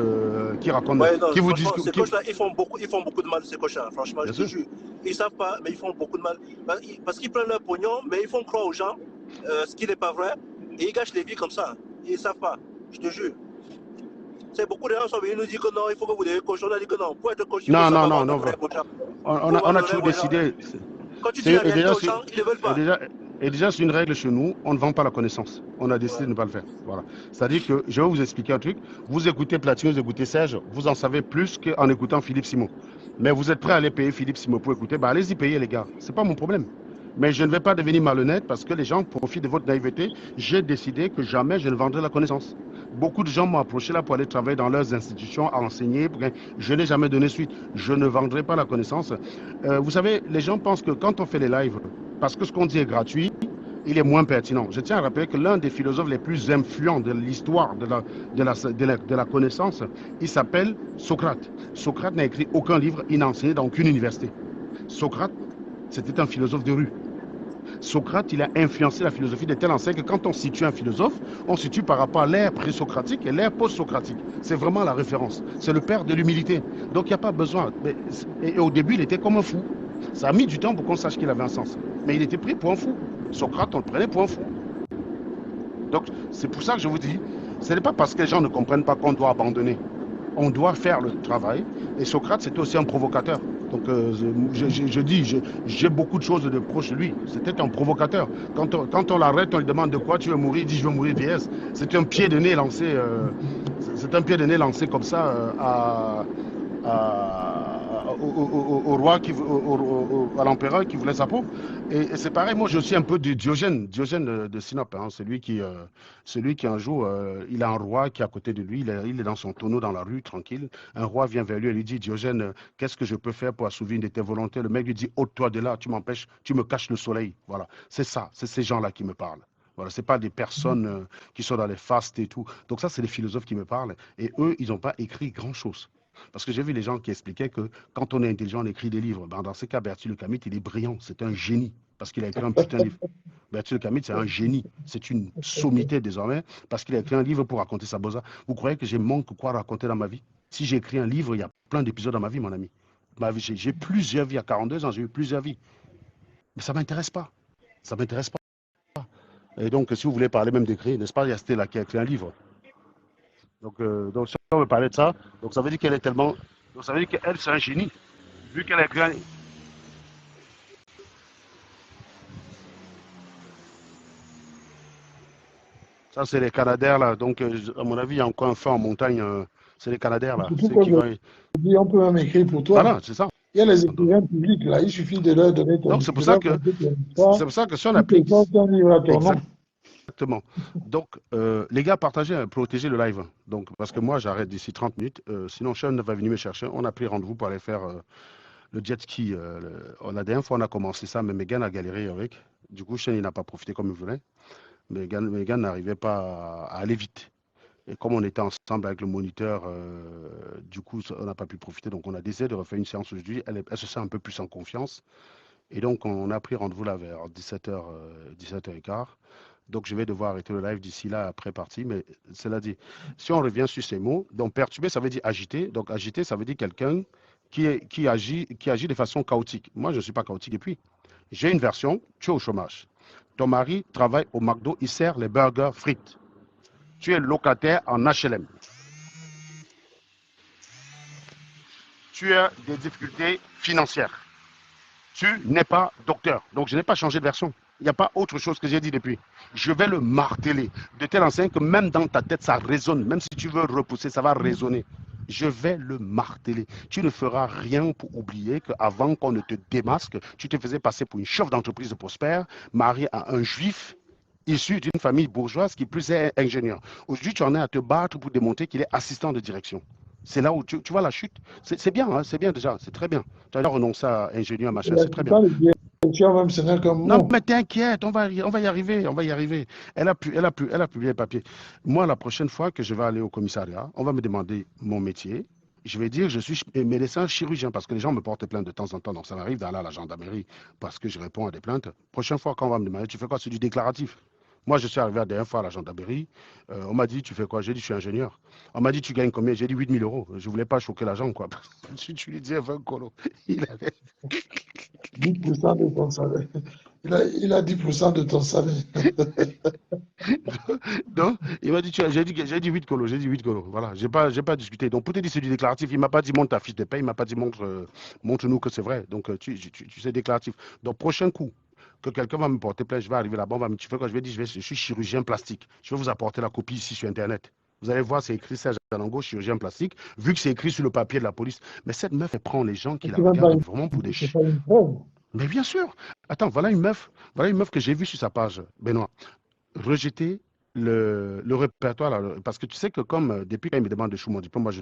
qui racontent. Ouais, non, qui vous disent ces coachs-là, ils font beaucoup de mal, ces coachs-là. Franchement, je te jure. Ils ne savent pas, mais ils font beaucoup de mal. Parce qu'ils prennent leur pognon, mais ils font croire aux gens ce qui n'est pas vrai. Et ils gâchent les vies comme ça. Ils ne savent pas. Je te jure. C'est beaucoup de gens sont venus nous dire que non, il faut que vous devez coach. On a dit que non. Pour être coach, il faut savoir non. On a toujours décidé. Quand tu dis la vérité aux gens, ils ne veulent pas. Et déjà, c'est une règle chez nous, on ne vend pas la connaissance. On a décidé de ne pas le faire. Voilà. C'est-à-dire que, je vais vous expliquer un truc. Vous écoutez Platini, vous écoutez Serge, vous en savez plus qu'en écoutant Philippe Simon. Mais vous êtes prêt à aller payer Philippe Simon pour écouter, bah allez-y payer les gars. C'est pas mon problème. Mais je ne vais pas devenir malhonnête parce que les gens profitent de votre naïveté. J'ai décidé que jamais je ne vendrai la connaissance. Beaucoup de gens m'ont approché là pour aller travailler dans leurs institutions, à enseigner. Je n'ai jamais donné suite. Je ne vendrai pas la connaissance. Vous savez, les gens pensent que quand on fait les lives, parce que ce qu'on dit est gratuit, il est moins pertinent. Je tiens à rappeler que l'un des philosophes les plus influents de l'histoire de la connaissance, il s'appelle Socrate. Socrate n'a écrit aucun livre, il n'a enseigné dans aucune université. Socrate, c'était un philosophe de rue. Socrate, il a influencé la philosophie de telle enseigne que quand on situe un philosophe, on situe par rapport à l'ère pré-socratique et l'ère post-socratique. C'est vraiment la référence. C'est le père de l'humilité. Donc il n'y a pas besoin. Et au début, il était comme un fou. Ça a mis du temps pour qu'on sache qu'il avait un sens. Mais il était pris pour un fou. Socrate, on le prenait pour un fou. Donc c'est pour ça que je vous dis, ce n'est pas parce que les gens ne comprennent pas qu'on doit abandonner. On doit faire le travail. Et Socrate, c'était aussi un provocateur. Donc, je dis, j'ai beaucoup de choses de proche de lui. C'était un provocateur. Quand on l'arrête, on lui demande de quoi tu veux mourir, il dit je veux mourir de vieillesse. C'est un pied de nez lancé, c'est un pied de nez lancé comme ça au roi, à l'empereur qui voulait sa peau. Et c'est pareil, moi je suis un peu de Diogène de Sinope, hein, celui qui un jour, il a un roi qui est à côté de lui, il est dans son tonneau dans la rue, tranquille. Un roi vient vers lui et lui dit, Diogène, qu'est-ce que je peux faire pour assouvir une de tes volontés? Le mec lui dit, ôte-toi de là, tu m'empêches, tu me caches le soleil. Voilà, c'est ça, c'est ces gens-là qui me parlent. Voilà, ce n'est pas des personnes qui sont dans les fastes et tout. Donc ça, c'est les philosophes qui me parlent. Et eux, ils n'ont pas écrit grand-chose. Parce que j'ai vu les gens qui expliquaient que quand on est intelligent, on écrit des livres. Ben, dans ce cas, Bertil Le Camus, il est brillant. C'est un génie. Parce qu'il a écrit un putain de livre. Bertil Le Camus, c'est un génie. C'est une sommité désormais. Parce qu'il a écrit un livre pour raconter sa bosa. Vous croyez que j'ai manque quoi raconter dans ma vie? Si j'ai écrit un livre, il y a plein d'épisodes dans ma vie, mon ami. J'ai plusieurs vies. À 42 ans, j'ai eu plusieurs vies. Mais ça ne m'intéresse pas. Ça ne m'intéresse pas. Et donc, si vous voulez parler même d'écrire, n'est-ce pas, il y a Stella qui a écrit un livre. Donc, si on veut parler de ça, donc ça veut dire qu'elle est tellement. Donc, ça veut dire qu'elle, c'est un génie. Vu qu'elle a écrit un. Ça, c'est les Canadaires, là. Donc, à mon avis, il y a encore un feu en montagne. C'est les Canadaires, là. Surtout quand je dis, on peut même écrire pour toi. Voilà, c'est ça. Il y a les écrivains publics, là. Il suffit de leur donner ton. Donc, c'est pour ça que si on applique. Un livre à ton nom. Exactement. Donc, les gars, partagez, protégez le live. Donc, parce que moi, j'arrête d'ici 30 minutes. Sinon, Sean va venir me chercher. On a pris rendez-vous pour aller faire le jet ski. La dernière fois, on a commencé ça, mais Megan a galéré avec. Du coup, Sean, il n'a pas profité comme il voulait. Megan n'arrivait pas à aller vite. Et comme on était ensemble avec le moniteur, du coup, on n'a pas pu profiter. Donc, on a décidé de refaire une séance aujourd'hui. Elle se sent un peu plus en confiance. Et donc, on a pris rendez-vous là vers 17h, 17h15. Donc, je vais devoir arrêter le live d'ici là, après partie. Mais cela dit, si on revient sur ces mots, donc perturber, ça veut dire agiter. Donc, agiter, ça veut dire quelqu'un qui agit de façon chaotique. Moi, je ne suis pas chaotique. Et puis, j'ai une version, tu es au chômage. Ton mari travaille au McDo, il sert les burgers frites. Tu es locataire en HLM. Tu as des difficultés financières. Tu n'es pas docteur. Donc, je n'ai pas changé de version. Il n'y a pas autre chose que j'ai dit depuis. Je vais le marteler de telle enseigne que même dans ta tête, ça résonne. Même si tu veux repousser, ça va résonner. Je vais le marteler. Tu ne feras rien pour oublier qu'avant qu'on ne te démasque, tu te faisais passer pour une chef d'entreprise prospère, marié à un juif, issu d'une famille bourgeoise qui plus est ingénieur. Aujourd'hui, tu en es à te battre pour démontrer qu'il est assistant de direction. C'est là où tu vois la chute. C'est bien, hein, c'est bien déjà, c'est très bien. Tu as renoncé à ingénieur, machin, c'est très bien. Non, mais t'inquiète, on va y arriver, on va y arriver. Elle a publié le papier. Moi, la prochaine fois que je vais aller au commissariat, on va me demander mon métier. Je vais dire je suis médecin chirurgien parce que les gens me portent plainte de temps en temps. Donc ça m'arrive d'aller à la gendarmerie parce que je réponds à des plaintes. Prochaine fois, quand on va me demander, tu fais quoi? C'est du déclaratif. Moi, je suis arrivé la dernière fois à la gendarmerie. On m'a dit, tu fais quoi? J'ai dit, je suis ingénieur. On m'a dit, tu gagnes combien? J'ai dit 8 000 euros. Je ne voulais pas choquer l'agent, quoi. Tu lui disais 20 colos. Il avait 10% de ton salaire. Il a 10% de ton salaire. Donc, il m'a dit, j'ai dit 8 colos, j'ai dit 8 colos. Voilà, j'ai pas discuté. Donc, pour te dire, c'est du déclaratif. Il ne m'a pas dit, montre ta fiche de paie. Il ne m'a pas dit, montre-nous que c'est vrai. Donc, tu sais, déclaratif. Donc, prochain coup, que quelqu'un va me porter plainte, je vais arriver là-bas, on va me dire, quoi? Je vais dire, je suis chirurgien plastique. Je vais vous apporter la copie ici sur Internet. Vous allez voir, c'est écrit Serge Anango, chirurgien plastique, vu que c'est écrit sur le papier de la police. Mais cette meuf, elle prend les gens qui la regardent vraiment pour des chiens. Mais bien sûr. Attends, voilà une meuf que j'ai vue sur sa page, Benoît. Rejeter le répertoire, là, parce que tu sais que comme depuis quand il me demande de chou mon diplôme, moi je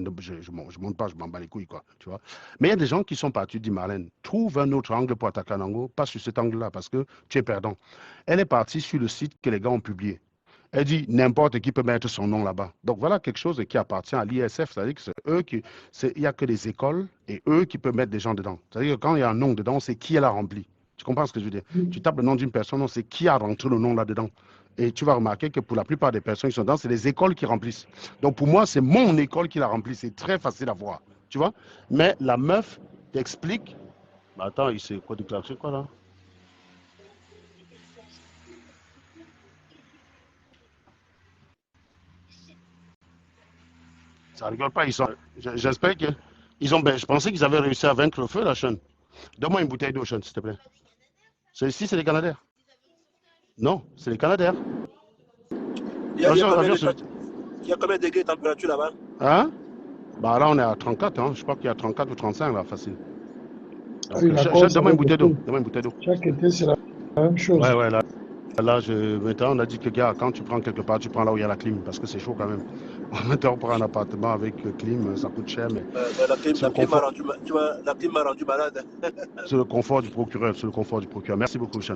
monte pas, je m'en bats les couilles, quoi, tu vois. Mais il y a des gens qui sont partis, dit Marlène, trouve un autre angle pour attaquer Anango, pas sur cet angle-là, parce que tu es perdant. Elle est partie sur le site que les gars ont publié. Elle dit n'importe qui peut mettre son nom là-bas. Donc voilà quelque chose qui appartient à l'ISF, c'est-à-dire que c'est eux il n'y a que les écoles et eux qui peuvent mettre des gens dedans. C'est-à-dire que quand il y a un nom dedans, c'est qui elle a rempli. Tu comprends ce que je veux dire? Tu tapes le nom d'une personne, on sait qui a rentré le nom là-dedans. Et tu vas remarquer que pour la plupart des personnes qui sont dedans, c'est les écoles qui remplissent. Donc pour moi, c'est mon école qui la remplit. C'est très facile à voir. Tu vois? Mais la meuf t'explique. Bah, attends, il s'est quoi déclenché quoi là? Ça rigole pas, ils sont. J'espère que. Ils ont. Ben, je pensais qu'ils avaient réussi à vaincre le feu, la chaîne. Donne-moi une bouteille d'eau, Sean, s'il te plaît. Celle-ci, c'est les Canadaires. Non, c'est les Canadaires. Il y a combien de degrés de température là-bas? Hein? Bah là, on est à 34, hein. Je crois qu'il y a 34 ou 35 là, facile. Donc, donne-moi une bouteille d'eau. Donne-moi une bouteille d'eau. Chaque été, c'est la même chose. Ouais, là. Maintenant, on a dit que, gars, quand tu prends quelque part, tu prends là où il y a la clim, parce que c'est chaud quand même. Maintenant, on prend un appartement avec clim, ça coûte cher, mais. La clim m'a rendu malade. C'est le confort du procureur, Merci beaucoup, Sean.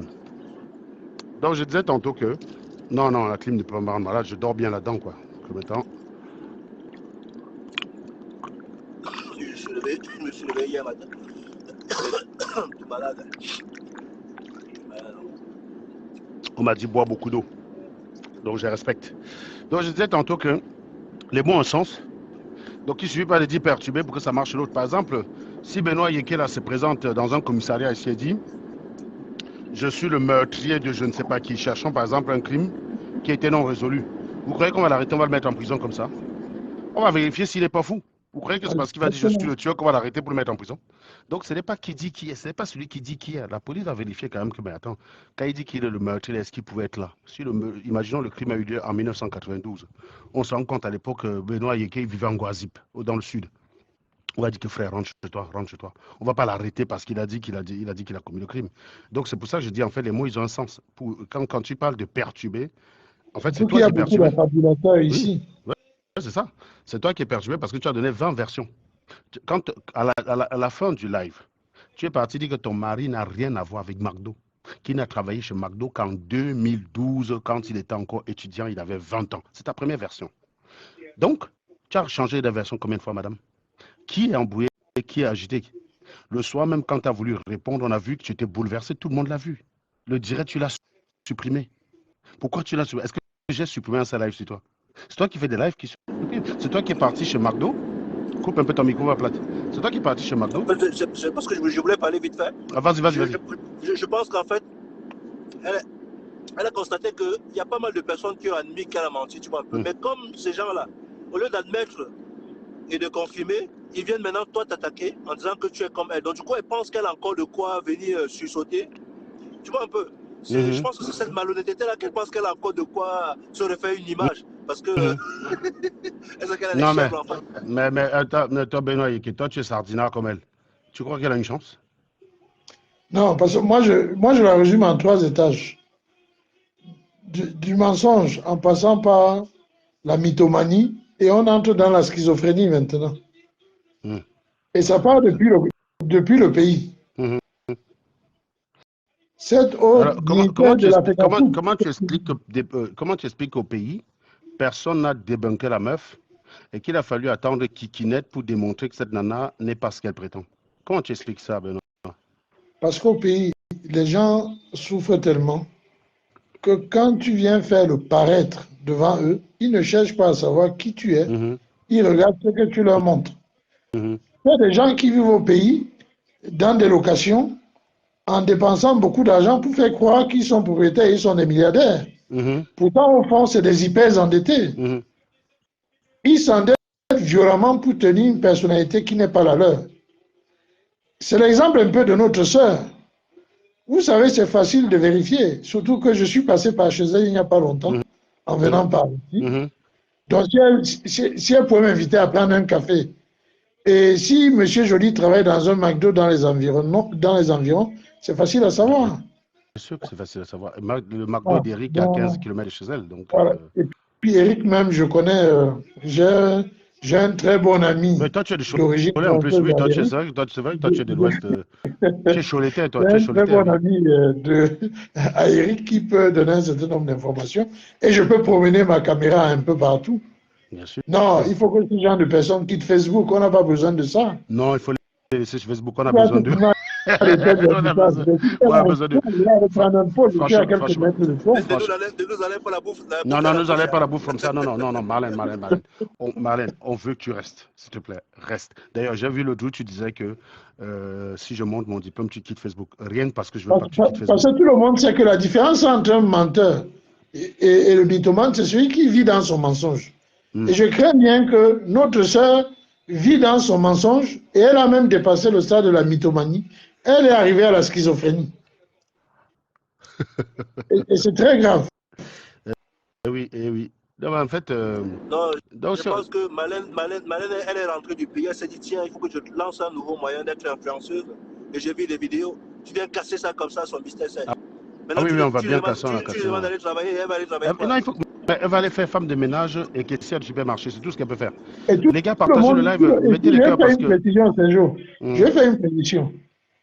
Donc, je disais tantôt que, non, la clim ne peut pas me rendre malade, je dors bien là-dedans, quoi. Maintenant. Je me suis levé hier matin. Je suis malade. On m'a dit bois beaucoup d'eau. Donc je respecte. Donc je disais tantôt que les mots ont un sens. Donc il ne suffit pas de dire perturber pour que ça marche l'autre. Par exemple, si Benoît Yekela se présente dans un commissariat ici et dit je suis le meurtrier de je ne sais pas qui, cherchant par exemple un crime qui a été non résolu. Vous croyez qu'on va l'arrêter, on va le mettre en prison comme ça? On va vérifier s'il n'est pas fou. Vous croyez que c'est parce qu'il va dire je suis le tueur qu'on va l'arrêter pour le mettre en prison? Donc ce n'est pas qui dit qui est, ce n'est pas celui qui dit qui est. La police va vérifier quand même que, mais attends, quand il dit qu'il est le meurtrier, est-ce qu'il pouvait être là? Imaginons le crime a eu lieu en 1992. On se rend compte à l'époque, Benoît Yeke vivait en Guazip, dans le sud. On va dire que frère, rentre chez toi. On ne va pas l'arrêter parce qu'il a dit qu'il a commis le crime. Donc c'est pour ça que je dis, en fait, les mots, ils ont un sens. Quand tu parles de perturber, en fait, c'est toi qui perturbes. Il y a beaucoup d'affabulateurs ici. Oui. C'est ça. C'est toi qui es perturbé parce que tu as donné 20 versions. Quand, à la fin du live, tu es parti dire que ton mari n'a rien à voir avec McDo, qu'il n'a travaillé chez McDo qu'en 2012, quand il était encore étudiant, il avait 20 ans. C'est ta première version. Donc, tu as changé de version combien de fois, madame? Qui est embrouillé, qui est agité? Le soir, même quand tu as voulu répondre, on a vu que tu étais bouleversé, tout le monde l'a vu. Le direct, tu l'as supprimé. Pourquoi tu l'as supprimé? Est-ce que j'ai supprimé un seul live sur toi? C'est toi qui fais des lives qui suppriment. C'est toi qui es parti chez McDo. Coupe un peu ton micro, va plate. C'est toi qui es parti chez McDo. C'est parce que je voulais parler vite fait. Ah, vas-y. Je pense qu'en fait, elle a constaté qu'il y a pas mal de personnes qui ont admis qu'elle a menti, tu vois un peu. Mais comme ces gens-là, au lieu d'admettre et de confirmer, ils viennent maintenant toi t'attaquer en disant que tu es comme elle. Donc du coup, elle pense qu'elle a encore de quoi venir sursauter. Tu vois un peu. Je pense que c'est cette malhonnêteté-là qu'elle pense qu'elle a encore de quoi se refaire une image. Parce que... non, mais attends, Benoît, toi, tu es sardinard comme elle. Tu crois qu'elle a une chance? Non, parce que moi, je la résume en 3 étages. Du mensonge, en passant par la mythomanie, et on entre dans la schizophrénie maintenant. Et ça part depuis le pays. Cette autre comment tu expliques qu'au pays, personne n'a débunké la meuf et qu'il a fallu attendre Kikinette pour démontrer que cette nana n'est pas ce qu'elle prétend? Comment tu expliques ça, Benoît? Parce qu'au pays, les gens souffrent tellement que quand tu viens faire le paraître devant eux, ils ne cherchent pas à savoir qui tu es. Ils regardent ce que tu leur montres. Il y a des gens qui vivent au pays, dans des locations, en dépensant beaucoup d'argent pour faire croire qu'ils sont propriétaires et ils sont des milliardaires. Pourtant, au fond, c'est des hyper endettés. Ils s'endettent violemment pour tenir une personnalité qui n'est pas la leur. C'est l'exemple un peu de notre sœur. Vous savez, c'est facile de vérifier, surtout que je suis passé par chez elle il n'y a pas longtemps, en venant par ici. Donc, si elle pouvait m'inviter à prendre un café, et si M. Joly travaille dans un McDo dans les environs, c'est facile à savoir. Bien sûr que c'est facile à savoir. Le McDo d'Eric est à 15 km de chez elle. Donc, voilà. Et puis Eric même, je connais, j'ai un très bon ami. Mais toi, tu es de Choletais en plus. Oui, toi, c'est vrai que toi, tu es de l'Ouest. Tu es Choletais, toi. J'ai un très bon ami à Eric qui peut donner un certain nombre d'informations. Et je peux promener ma caméra un peu partout. Bien sûr. Non, il faut que ce genre de personnes quittent Facebook. On n'a pas besoin de ça. Non, il faut les laisser sur Facebook. On a besoin d'eux. les têtes On a d'hôpital. besoin, on a besoin de... Il va reprendre un pot, il à quelques Franchement. mètres de fond. De nous aller pour la bouffe. Non, non, nous allons pas la bouffe comme ça. Non, non, non, non, Marlène. Marlène, on veut que tu restes, s'il te plaît, reste. D'ailleurs, j'ai vu l'autre jour, tu disais que si je monte mon diplôme, tu quittes Facebook. Rien que parce que je veux pas que tu quittes Facebook. Parce que tout le monde sait que la différence entre un menteur et le mythomane, c'est celui qui vit dans son mensonge. Et je crains bien que notre sœur vit dans son mensonge et elle a même dépassé le stade de la mythomanie. Elle est arrivée à la schizophrénie. et c'est très grave. Eh oui. Donc, en fait, non, je pense que Marlène, elle est rentrée du pays. Elle s'est dit, tiens, il faut que je lance un nouveau moyen d'être influenceuse. Et j'ai vu des vidéos. Tu viens casser ça comme ça, son business. Maintenant, oui, on va bien casser. Tu lui demandes d'aller travailler, elle va aller travailler. Non, elle va aller faire femme de ménage et caissière du supermarché. C'est tout ce qu'elle peut faire. Et les gars, partagez le live. Mettez les cœurs parce que... Je vais faire une pétition.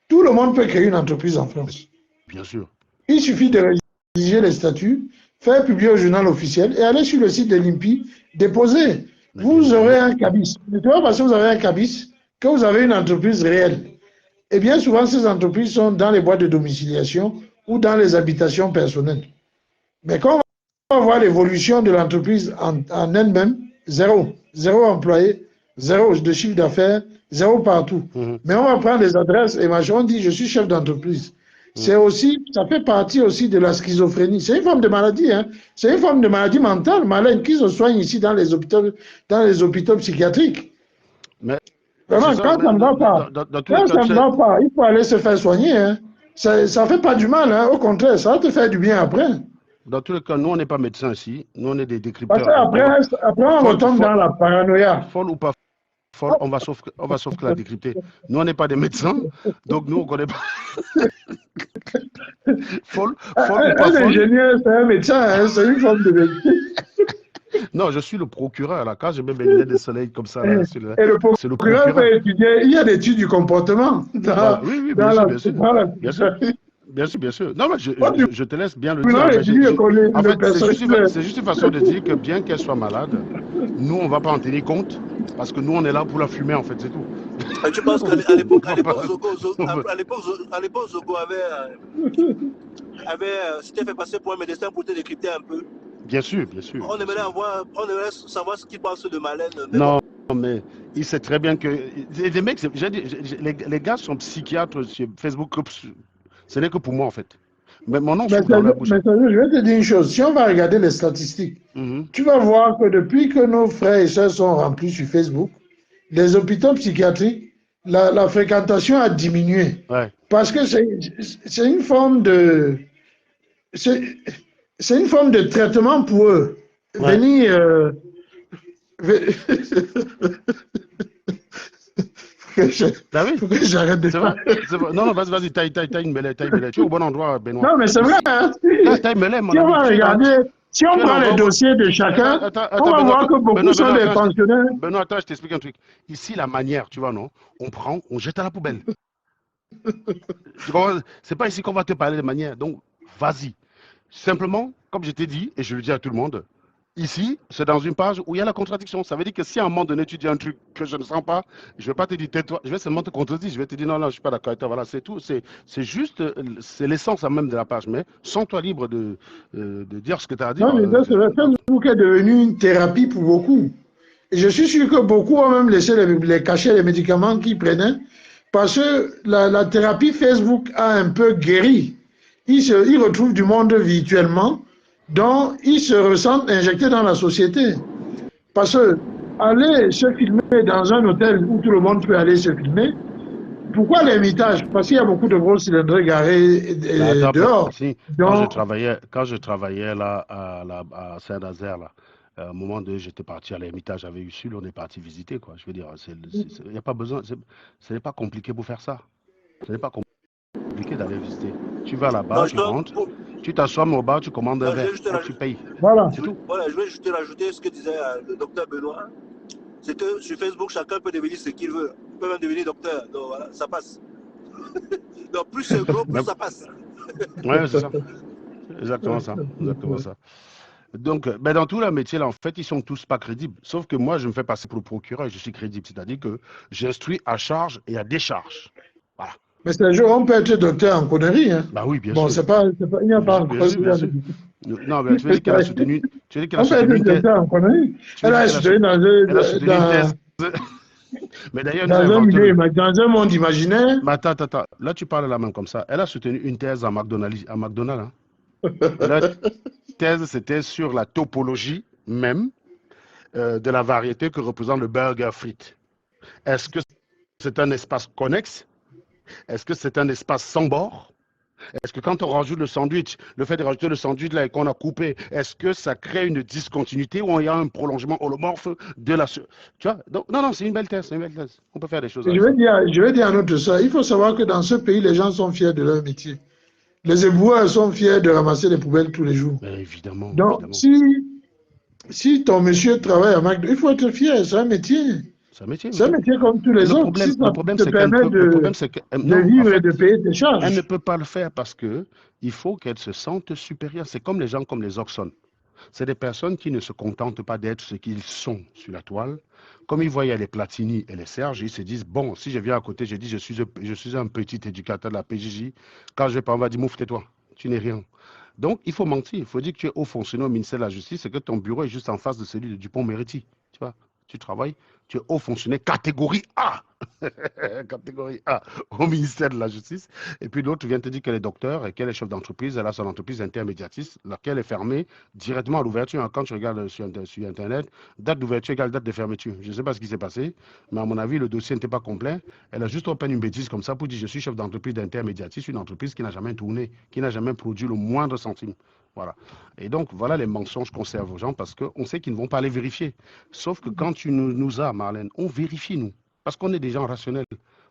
Tout le monde peut créer une entreprise en France. Bien sûr. Il suffit de rédiger les statuts, faire publier au journal officiel et aller sur le site de l'INPI, déposer. Vous aurez un cabis. Ce n'est pas parce que vous avez un cabis que vous avez une entreprise réelle. Et bien souvent, ces entreprises sont dans les boîtes de domiciliation ou dans les habitations personnelles. Mais quand on va voir l'évolution de l'entreprise en elle-même, zéro employé, zéro de chiffre d'affaires, zéro partout. Mais on va prendre les adresses et on dit je suis chef d'entreprise. C'est aussi, ça fait partie aussi de la schizophrénie. C'est une forme de maladie, hein. C'est une forme de maladie mentale, Marlène, qui se soigne ici dans les hôpitaux psychiatriques. Mais vraiment, quand ça ne va pas, il faut aller se faire soigner, hein. Ça ne fait pas du mal, hein. Au contraire, ça va te faire du bien après. Dans tous les cas, nous, on n'est pas médecins ici. Nous, on est des décrypteurs. Parce qu'après, on retombe dans la paranoïa. Folle ou pas folle, on va sauf que la décrypter. Nous, on n'est pas des médecins, donc nous, on ne connaît pas. folle ou pas folle. Un ingénieur, c'est un médecin, hein, c'est une forme de médecine. Non, je suis le procureur, là. Quand je mets mes lunettes de soleil comme ça, là, c'est le procureur peut étudier. Il y a des études du comportement. Oui, bien sûr. Bien sûr. Non, mais je te laisse bien le dire. En fait, c'est juste une façon de dire que bien qu'elle soit malade, nous, on ne va pas en tenir compte parce que nous, on est là pour la fumer, en fait, c'est tout. Tu penses qu'à l'époque, Zogo s'était fait passer pour un médecin pour te décrypter un peu? Bien sûr. On aimerait savoir ce qu'il pense de Marlène. Non, mais il sait très bien que... Les mecs, les gars sont psychiatres sur Facebook. Ce n'est que pour moi, en fait. Mais mon nom, je vais te dire une chose. Si on va regarder les statistiques, tu vas voir que depuis que nos frères et sœurs sont remplis sur Facebook, les hôpitaux psychiatriques, la fréquentation a diminué. Ouais. Parce que c'est une forme de... C'est une forme de traitement pour eux. Ouais. Venir... Faut que j'arrête de faire. Non, vas-y, taille une mêlée. Tu es au bon endroit, Benoît. Non, mais c'est vrai. Hein. Taille mêlée, mon ami. Si on prend les dossiers de chacun, on va voir que beaucoup sont des pensionnaires. Benoît, attends, je t'explique un truc. Ici, la manière, tu vois, non? On prend, on jette à la poubelle. C'est pas ici qu'on va te parler de manière. Donc, vas-y. Simplement, comme je t'ai dit, et je le dis à tout le monde, ici, c'est dans une page où il y a la contradiction. Ça veut dire que si à un moment donné, tu dis un truc que je ne sens pas, je ne vais pas te dire tais-toi, je vais seulement te contredire. Je vais te dire non, je ne suis pas d'accord avec toi. Voilà, c'est tout. C'est juste, c'est l'essence même de la page. Mais sens-toi libre de dire ce que tu as à dire. Non, mais Facebook est devenu une thérapie pour beaucoup. Et je suis sûr que beaucoup ont même laissé les cacher les médicaments qu'ils prenaient parce que la thérapie Facebook a un peu guéri. Ils retrouvent du monde virtuellement. Donc, ils se ressentent injectés dans la société. Parce que aller se filmer dans un hôtel où tout le monde peut aller se filmer, pourquoi l'imitage? Parce qu'il y a beaucoup de gros cylindres garés dehors. Donc, quand je travaillais là à Saint-Nazaire, là, à un moment donné, j'étais parti à l'imitage, j'avais eu Sul, on est parti visiter, quoi. Je veux dire, il n'y a pas besoin, ce n'est pas compliqué pour faire ça. Ce n'est pas compliqué d'aller visiter. Tu vas là-bas, tu rentres. Tu t'assois au bar, tu commandes un verre, tu payes. Voilà. C'est tout. Voilà, je vais juste rajouter ce que disait le docteur Benoît. C'est que sur Facebook, chacun peut devenir ce qu'il veut. Il peut même devenir docteur. Donc voilà, ça passe. Donc plus c'est gros, plus ça passe. Oui, c'est ça. Exactement ça. Donc, dans tous les métiers, là, en fait, ils sont tous pas crédibles. Sauf que moi, je me fais passer pour le procureur et je suis crédible. C'est-à-dire que j'instruis à charge et à décharge. Voilà. Mais c'est un jour, on peut être docteur en connerie. Hein. Bah oui, bien Bon, sûr. il n'y a pas Bien encore sûr, ce bien genre sûr. de... Non, mais tu veux dire qu'elle a soutenu, tu veux dire qu'elle a On peut être soutenu une thèse, docteur en connerie. tu veux Elle dire a qu'elle a, étudié elle a soutenu une thèse. Mais d'ailleurs, elle nous a inventé dans un monde imaginaire. Mais attends. Là, tu parles la même comme ça. Elle a soutenu une thèse à McDonald's. Hein. Et la thèse, c'était sur la topologie même de la variété que représente le burger frites. Est-ce que c'est un espace connexe? Est-ce que c'est un espace sans bord? Est-ce que quand on rajoute le sandwich, le fait de rajouter le sandwich là et qu'on a coupé, est-ce que ça crée une discontinuité ou il y a un prolongement holomorphe de la... Tu vois? Donc, non, c'est une belle thèse, On peut faire des choses avec ça. Je vais dire un autre ça. Il faut savoir que dans ce pays, les gens sont fiers de leur métier. Les éboueurs sont fiers de ramasser les poubelles tous les jours. Mais évidemment, Donc, évidemment. si ton monsieur travaille à McDo, il faut être fier, c'est un métier. C'est un métier, C'est un métier comme tous mais les autres. Si ça te permet de vivre et de payer tes charges. Elle ne peut pas le faire parce que il faut qu'elle se sente supérieure. C'est comme les gens comme les Oxon. C'est des personnes qui ne se contentent pas d'être ce qu'ils sont sur la toile. Comme ils voyaient les Platini et les Serge, ils se disent, bon, si je viens à côté, je dis, je suis un petit éducateur de la PJJ. Quand je vais pas, on va dire, mouffe, tais-toi, tu n'es rien. Donc, il faut mentir. Il faut dire que tu es haut fonctionnaire au ministère de la Justice et que ton bureau est juste en face de celui de Dupond-Moretti. Tu vois, tu travailles, tu es haut fonctionnaire catégorie A. Catégorie A au ministère de la Justice. Et puis l'autre vient te dire qu'elle est docteur et qu'elle est chef d'entreprise. Elle a son entreprise intermédiatiste, laquelle est fermée directement à l'ouverture. Quand tu regardes sur Internet, date d'ouverture égale date de fermeture. Je ne sais pas ce qui s'est passé, mais à mon avis, le dossier n'était pas complet. Elle a juste open une bêtise comme ça pour dire je suis chef d'entreprise d'intermédiatiste, une entreprise qui n'a jamais tourné, qui n'a jamais produit le moindre centime. Voilà. Et donc, voilà les mensonges qu'on sert aux gens parce qu'on sait qu'ils ne vont pas les vérifier. Sauf que quand tu nous as, Marlène, on vérifie, nous. Parce qu'on est des gens rationnels.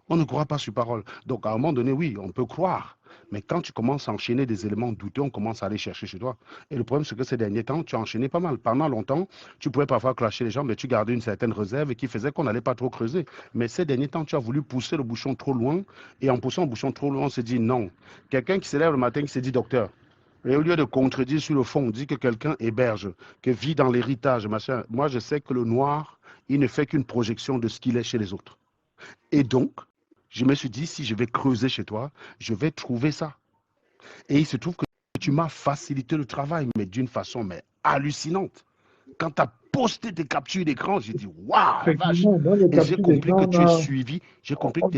On ne croit pas sur parole. Donc, à un moment donné, oui, on peut croire. Mais quand tu commences à enchaîner des éléments douteux, on commence à aller chercher chez toi. Et le problème, c'est que ces derniers temps, tu as enchaîné pas mal. Pendant longtemps, tu pouvais parfois clasher les gens, mais tu gardais une certaine réserve et qui faisait qu'on n'allait pas trop creuser. Mais ces derniers temps, tu as voulu pousser le bouchon trop loin. Et en poussant le bouchon trop loin, on s'est dit non. Quelqu'un qui se lève le matin, qui s'est dit docteur. Et au lieu de contredire sur le fond, on dit que quelqu'un héberge, que vit dans l'héritage, machin. Moi, je sais que le noir, il ne fait qu'une projection de ce qu'il est chez les autres. Et donc, je me suis dit, si je vais creuser chez toi, je vais trouver ça. Et il se trouve que tu m'as facilité le travail, mais d'une façon hallucinante. Quand tu as posté tes captures d'écran, j'ai dit, waouh, vache. Et j'ai compris que tu es suivi,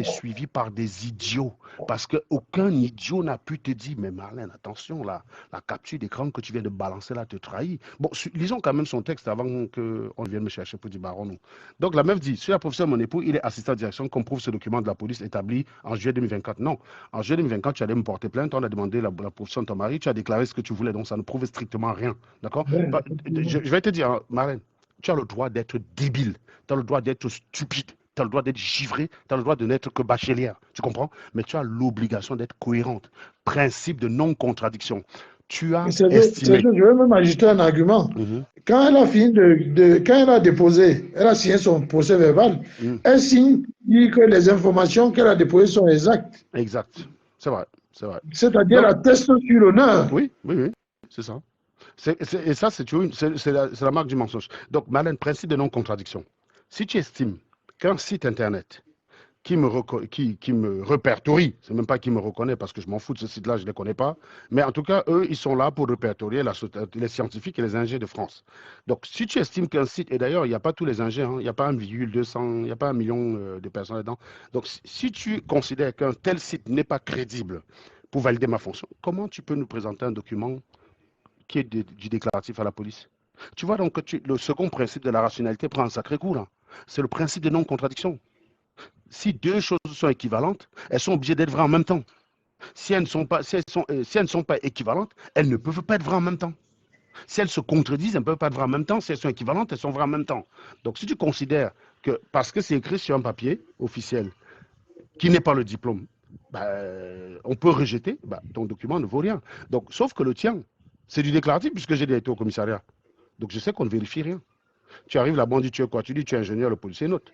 suivi par des idiots. Parce qu'aucun idiot n'a pu te dire, mais Marlène, attention, là, la capture d'écran que tu viens de balancer là te trahit. Bon, lisons quand même son texte avant qu'on vienne me chercher pour dire baron. Non. Donc la meuf dit, sur la professeure mon époux, il est assistant de direction, comme prouve ce document de la police établi en juillet 2024. Non, en juillet 2024, tu allais me porter plainte, on a demandé la profession de ton mari, tu as déclaré ce que tu voulais, donc ça ne prouve strictement rien. D'accord? Je vais te dire, Marlène, tu as le droit d'être débile, tu as le droit d'être stupide, tu as le droit d'être givré, tu as le droit de n'être que bachelière, tu comprends? Mais tu as l'obligation d'être cohérente. Principe de non-contradiction. Tu as estimé... Je vais même ajouter un argument. Quand elle a fini quand elle a déposé, elle a signé son procès verbal, elle signe que les informations qu'elle a déposées sont exactes. Exact, c'est vrai. C'est-à-dire la teste sur l'honneur. Oui, c'est ça. Et ça, c'est la marque du mensonge. Donc, Marlène, principe de non-contradiction. Si tu estimes qu'un site Internet qui me répertorie, c'est même pas qui me reconnaît parce que je m'en fous de ce site-là, je ne les connais pas, mais en tout cas, eux, ils sont là pour répertorier les scientifiques et les ingénieurs de France. Donc, si tu estimes qu'un site, et d'ailleurs, il n'y a pas tous les ingénieurs, il n'y a pas 1,200, il n'y a pas 1 million de personnes là-dedans. Donc, si tu considères qu'un tel site n'est pas crédible pour valider ma fonction, comment tu peux nous présenter un document qui est du déclaratif à la police? Tu vois donc que le second principe de la rationalité prend un sacré coup là. C'est le principe de non-contradiction. Si deux choses sont équivalentes, elles sont obligées d'être vraies en même temps. Si elles ne sont pas équivalentes, elles ne peuvent pas être vraies en même temps. Si elles se contredisent, elles ne peuvent pas être vraies en même temps. Si elles sont équivalentes, elles sont vraies en même temps. Donc si tu considères que parce que c'est écrit sur un papier officiel qui n'est pas le diplôme, on peut rejeter, ton document ne vaut rien. Donc, sauf que le tien, c'est du déclaratif puisque j'ai déjà été au commissariat. Donc je sais qu'on ne vérifie rien. Tu arrives là-bas, on dit tu es quoi? Tu dis tu es ingénieur, le policier note.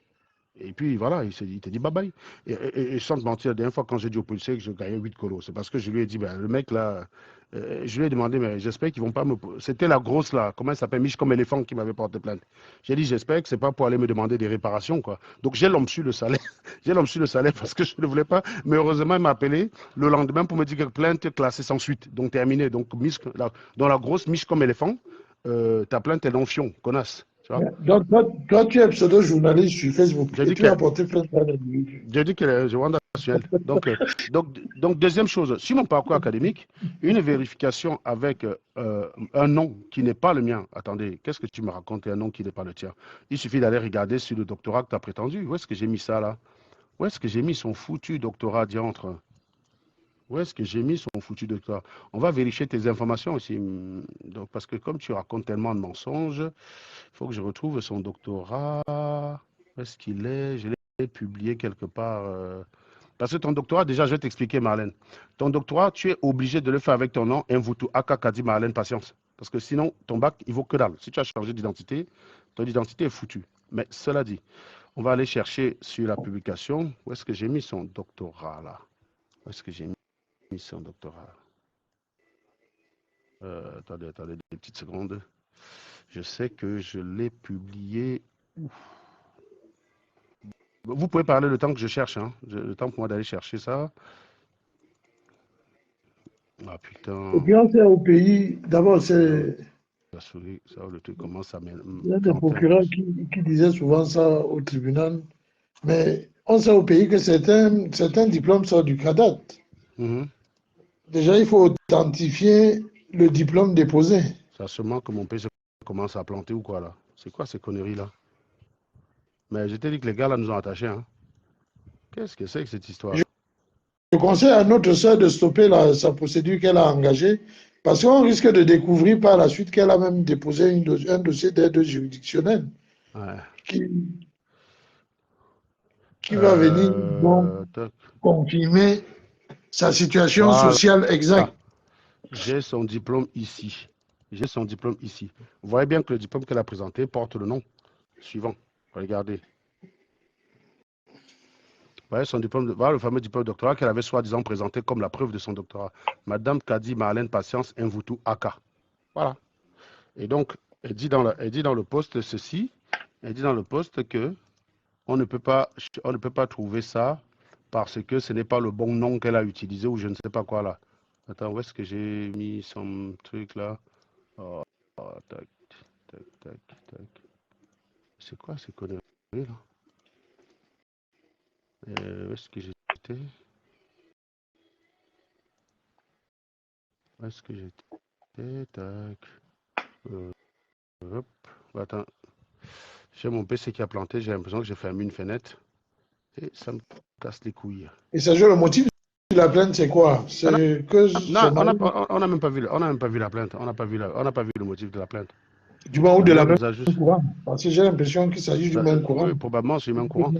Et puis voilà, il te dit bye bye. Et sans te mentir, la dernière fois quand j'ai dit au policier que je gagnais 8 colos, c'est parce que je lui ai dit, ben, le mec là, je lui ai demandé, mais j'espère qu'ils vont pas me. C'était la grosse là, comment elle s'appelle, Miche comme éléphant qui m'avait porté plainte. J'ai dit, j'espère que c'est pas pour aller me demander des réparations, quoi. Donc j'ai l'homme sur le salaire. J'ai l'homme sur le salaire parce que je ne voulais pas. Mais heureusement, il m'a appelé le lendemain pour me dire que plainte classée sans suite. Donc terminé. Donc dans la grosse Miche comme éléphant, ta plainte est non fion, connasse. Tu vois? Donc, toi, tu es pseudo-journaliste sur Facebook J'ai et dit tu as que porté plainte à l'individu. J'ai dit que je rends national. Donc, deuxième chose, sur mon parcours académique, une vérification avec un nom qui n'est pas le mien. Attendez, qu'est-ce que tu me racontes, un nom qui n'est pas le tien? Il suffit d'aller regarder sur le doctorat que tu as prétendu. Où est-ce que j'ai mis ça là? Où est-ce que j'ai mis son foutu doctorat diantre? Où est-ce que j'ai mis son foutu doctorat? On va vérifier tes informations aussi. Donc, parce que comme tu racontes tellement de mensonges, il faut que je retrouve son doctorat. Où est-ce qu'il est? Je l'ai publié quelque part. Parce que ton doctorat, déjà, je vais t'expliquer, Marlène. Ton doctorat, tu es obligé de le faire avec ton nom, Mvutu Akakadi Marlène Patience. Parce que sinon, ton bac, il vaut que dalle. Si tu as changé d'identité, ton identité est foutue. Mais cela dit, on va aller chercher sur la publication. Où est-ce que j'ai mis son doctorat, là? Où est-ce que j'ai mis son doctorat? Attendez, des petites secondes. Je sais que je l'ai publié. Vous pouvez parler le temps que je cherche, hein. Le temps pour moi d'aller chercher ça. Ah putain. Et puis, on sait au pays, d'abord, c'est Ça, le truc commence à il y a des planter. procureurs qui disaient souvent ça au tribunal. Mais on sait au pays que certains diplômes sortent du CADAT. Déjà, il faut authentifier le diplôme déposé. C'est seulement que mon pays commence à planter ou quoi là? C'est quoi ces conneries là? Mais je t'ai dit que les gars là nous ont attachés, hein. Qu'est-ce que c'est que cette histoire? Je conseille à notre sœur de stopper sa procédure qu'elle a engagée parce qu'on risque de découvrir par la suite qu'elle a même déposé un dossier d'aide juridictionnelle qui va venir donc confirmer sa situation sociale exacte. J'ai son diplôme ici. J'ai son diplôme ici. Vous voyez bien que le diplôme qu'elle a présenté porte le nom suivant. Regardez. Vous voyez son diplôme, voilà le fameux diplôme de doctorat qu'elle avait soi-disant présenté comme la preuve de son doctorat. Madame Kadi Marlène Patience Mvutu Aka. Voilà. Et donc, elle dit dans le poste ceci. Elle dit dans le poste que on ne peut pas trouver ça parce que ce n'est pas le bon nom qu'elle a utilisé ou je ne sais pas quoi là. Attends, où est-ce que j'ai mis son truc là? Oh, tac, tac, tac, tac. C'est quoi ces conneries là? Où est-ce que j'étais? Où est-ce que j'étais? Tac. Hop. Attends. J'ai mon PC qui a planté. J'ai l'impression que j'ai fermé une fenêtre. Et ça me casse les couilles. Et ça, le motif de la plainte, c'est quoi? C'est que non, on n'a même pas vu la plainte. On n'a pas vu le motif de la plainte. Du moins, ou de la même courant. Parce que j'ai l'impression qu'il s'agit du même courant. Oui, probablement, c'est le même courant.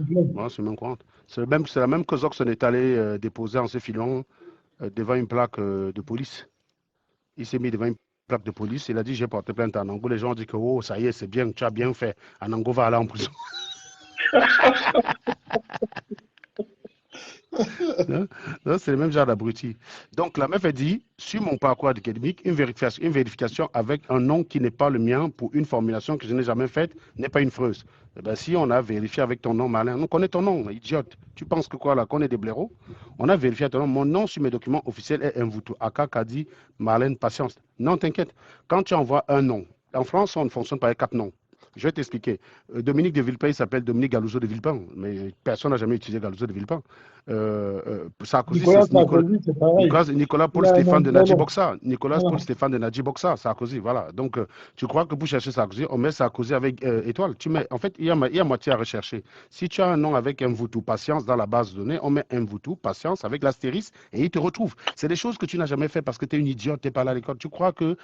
C'est la même que Zoxon est allé déposer en se filant devant une plaque de police. Il s'est mis devant une plaque de police. Il a dit, j'ai porté plainte à Nango. Les gens ont dit que, oh, ça y est, c'est bien, tu as bien fait. Anango va aller en prison. Non, c'est le même genre d'abruti. Donc, la meuf a dit, sur mon parcours académique, une vérification avec un nom qui n'est pas le mien pour une formulation que je n'ai jamais faite n'est pas une freuse. Eh bien, si on a vérifié avec ton nom, malin, on connaît ton nom, idiote. Tu penses que quoi, là, qu'on est des blaireaux? On a vérifié ton nom. Mon nom sur mes documents officiels est Mvutu Aka Kadi Marlène Patience. Non, t'inquiète. Quand tu envoies un nom, en France, on ne fonctionne pas avec 4 noms. Je vais t'expliquer. Dominique de Villepin, il s'appelle Dominique Galouzo de Villepin, mais personne n'a jamais utilisé Galouzo de Villepin. Sarkozy, c'est Nicolas Paul Stéphane de Nadji Boxa. Nicolas Paul Stéphane de Nadji Boxa, Sarkozy, voilà. Donc, tu crois que pour chercher Sarkozy, on met Sarkozy avec étoile. En fait, il y a moitié à rechercher. Si tu as un nom avec Mvutu Patience dans la base de données, on met Mvutu Patience avec l'astérisque et il te retrouve. C'est des choses que tu n'as jamais fait parce que tu es une idiote, tu n'es pas là à l'école. Tu crois que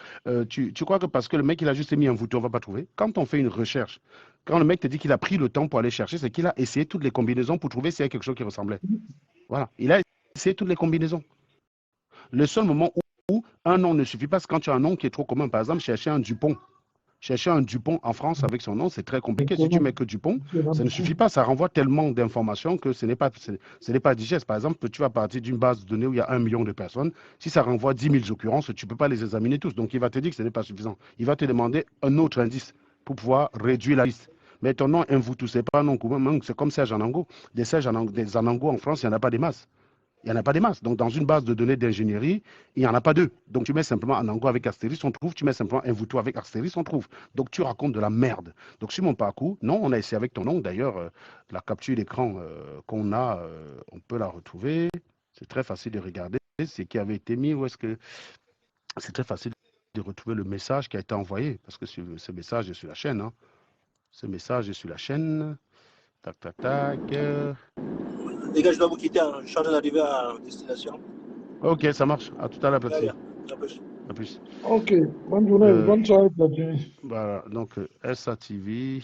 parce que le mec, il a juste mis Mvutu, on ne va pas trouver. Quand on fait une recherche, quand le mec te dit qu'il a pris le temps pour aller chercher, c'est qu'il a essayé toutes les combinaisons pour trouver s'il y a quelque chose qui ressemblait. Voilà, il a essayé toutes les combinaisons. Le seul moment où un nom ne suffit pas, c'est quand tu as un nom qui est trop commun. Par exemple, chercher un Dupont. Chercher un Dupont en France avec son nom, c'est très compliqué. Si tu mets que Dupont, ça ne suffit pas. Ça renvoie tellement d'informations que ce n'est pas digeste. Par exemple, tu vas partir d'une base de données où il y a 1 million de personnes. Si ça renvoie 10 000 occurrences, tu ne peux pas les examiner tous. Donc, il va te dire que ce n'est pas suffisant. Il va te demander un autre indice pour pouvoir réduire la liste. Mais ton nom, Mvoutou, c'est pas un nom commun. C'est comme Serge Anango. Des Anango en France, il n'y en a pas des masses. Il n'y en a pas des masses. Donc, dans une base de données d'ingénierie, il n'y en a pas deux. Donc, tu mets simplement Anango avec Astéris, on trouve. Tu mets simplement Mvoutou avec Astéris, on trouve. Donc, tu racontes de la merde. Donc, sur mon parcours, non, on a essayé avec ton nom. D'ailleurs, la capture d'écran qu'on a, on peut la retrouver. C'est très facile de regarder. C'est qui avait été mis. Où est-ce que c'est très facile de retrouver le message qui a été envoyé. Parce que ce message est sur la chaîne. Hein. Ce message est sur la chaîne. Tac, tac, tac. Les gars, je dois vous quitter. Hein. Je suis en train d'arriver à destination. Ok, ça marche. À tout à l'heure, petit. À plus. À plus. Ok, bonne journée, bonne soirée, Platini. Voilà, donc SATV.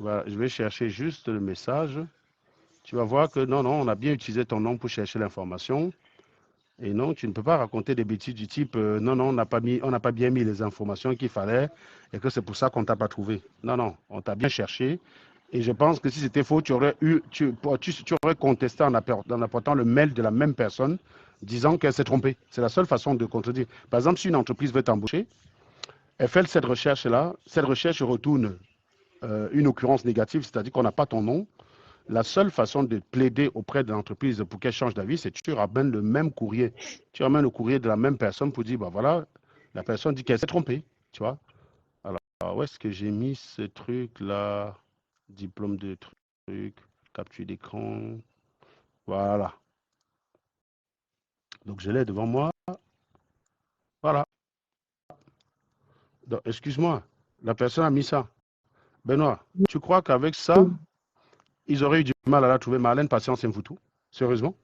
Voilà, je vais chercher juste le message. Tu vas voir que non, on a bien utilisé ton nom pour chercher l'information. Et non, tu ne peux pas raconter des bêtises du type non, on n'a pas bien mis les informations qu'il fallait et que c'est pour ça qu'on ne t'a pas trouvé. Non, on t'a bien cherché. Et je pense que si c'était faux, tu aurais contesté en apportant le mail de la même personne disant qu'elle s'est trompée. C'est la seule façon de contredire. Par exemple, si une entreprise veut t'embaucher, elle fait cette recherche-là, cette recherche retourne une occurrence négative, c'est-à-dire qu'on n'a pas ton nom. La seule façon de plaider auprès de l'entreprise pour qu'elle change d'avis, c'est que tu ramènes le même courrier. Tu ramènes le courrier de la même personne pour dire, bah voilà, la personne dit qu'elle s'est trompée, tu vois. Alors, où est-ce que j'ai mis ce truc-là? Diplôme de truc, capture d'écran. Voilà. Donc, je l'ai devant moi. Voilà. Donc, excuse-moi, la personne a mis ça. Benoît, tu crois qu'avec ça, ils auraient eu du mal à la trouver? Marlène Patience Mvoutou? Sérieusement?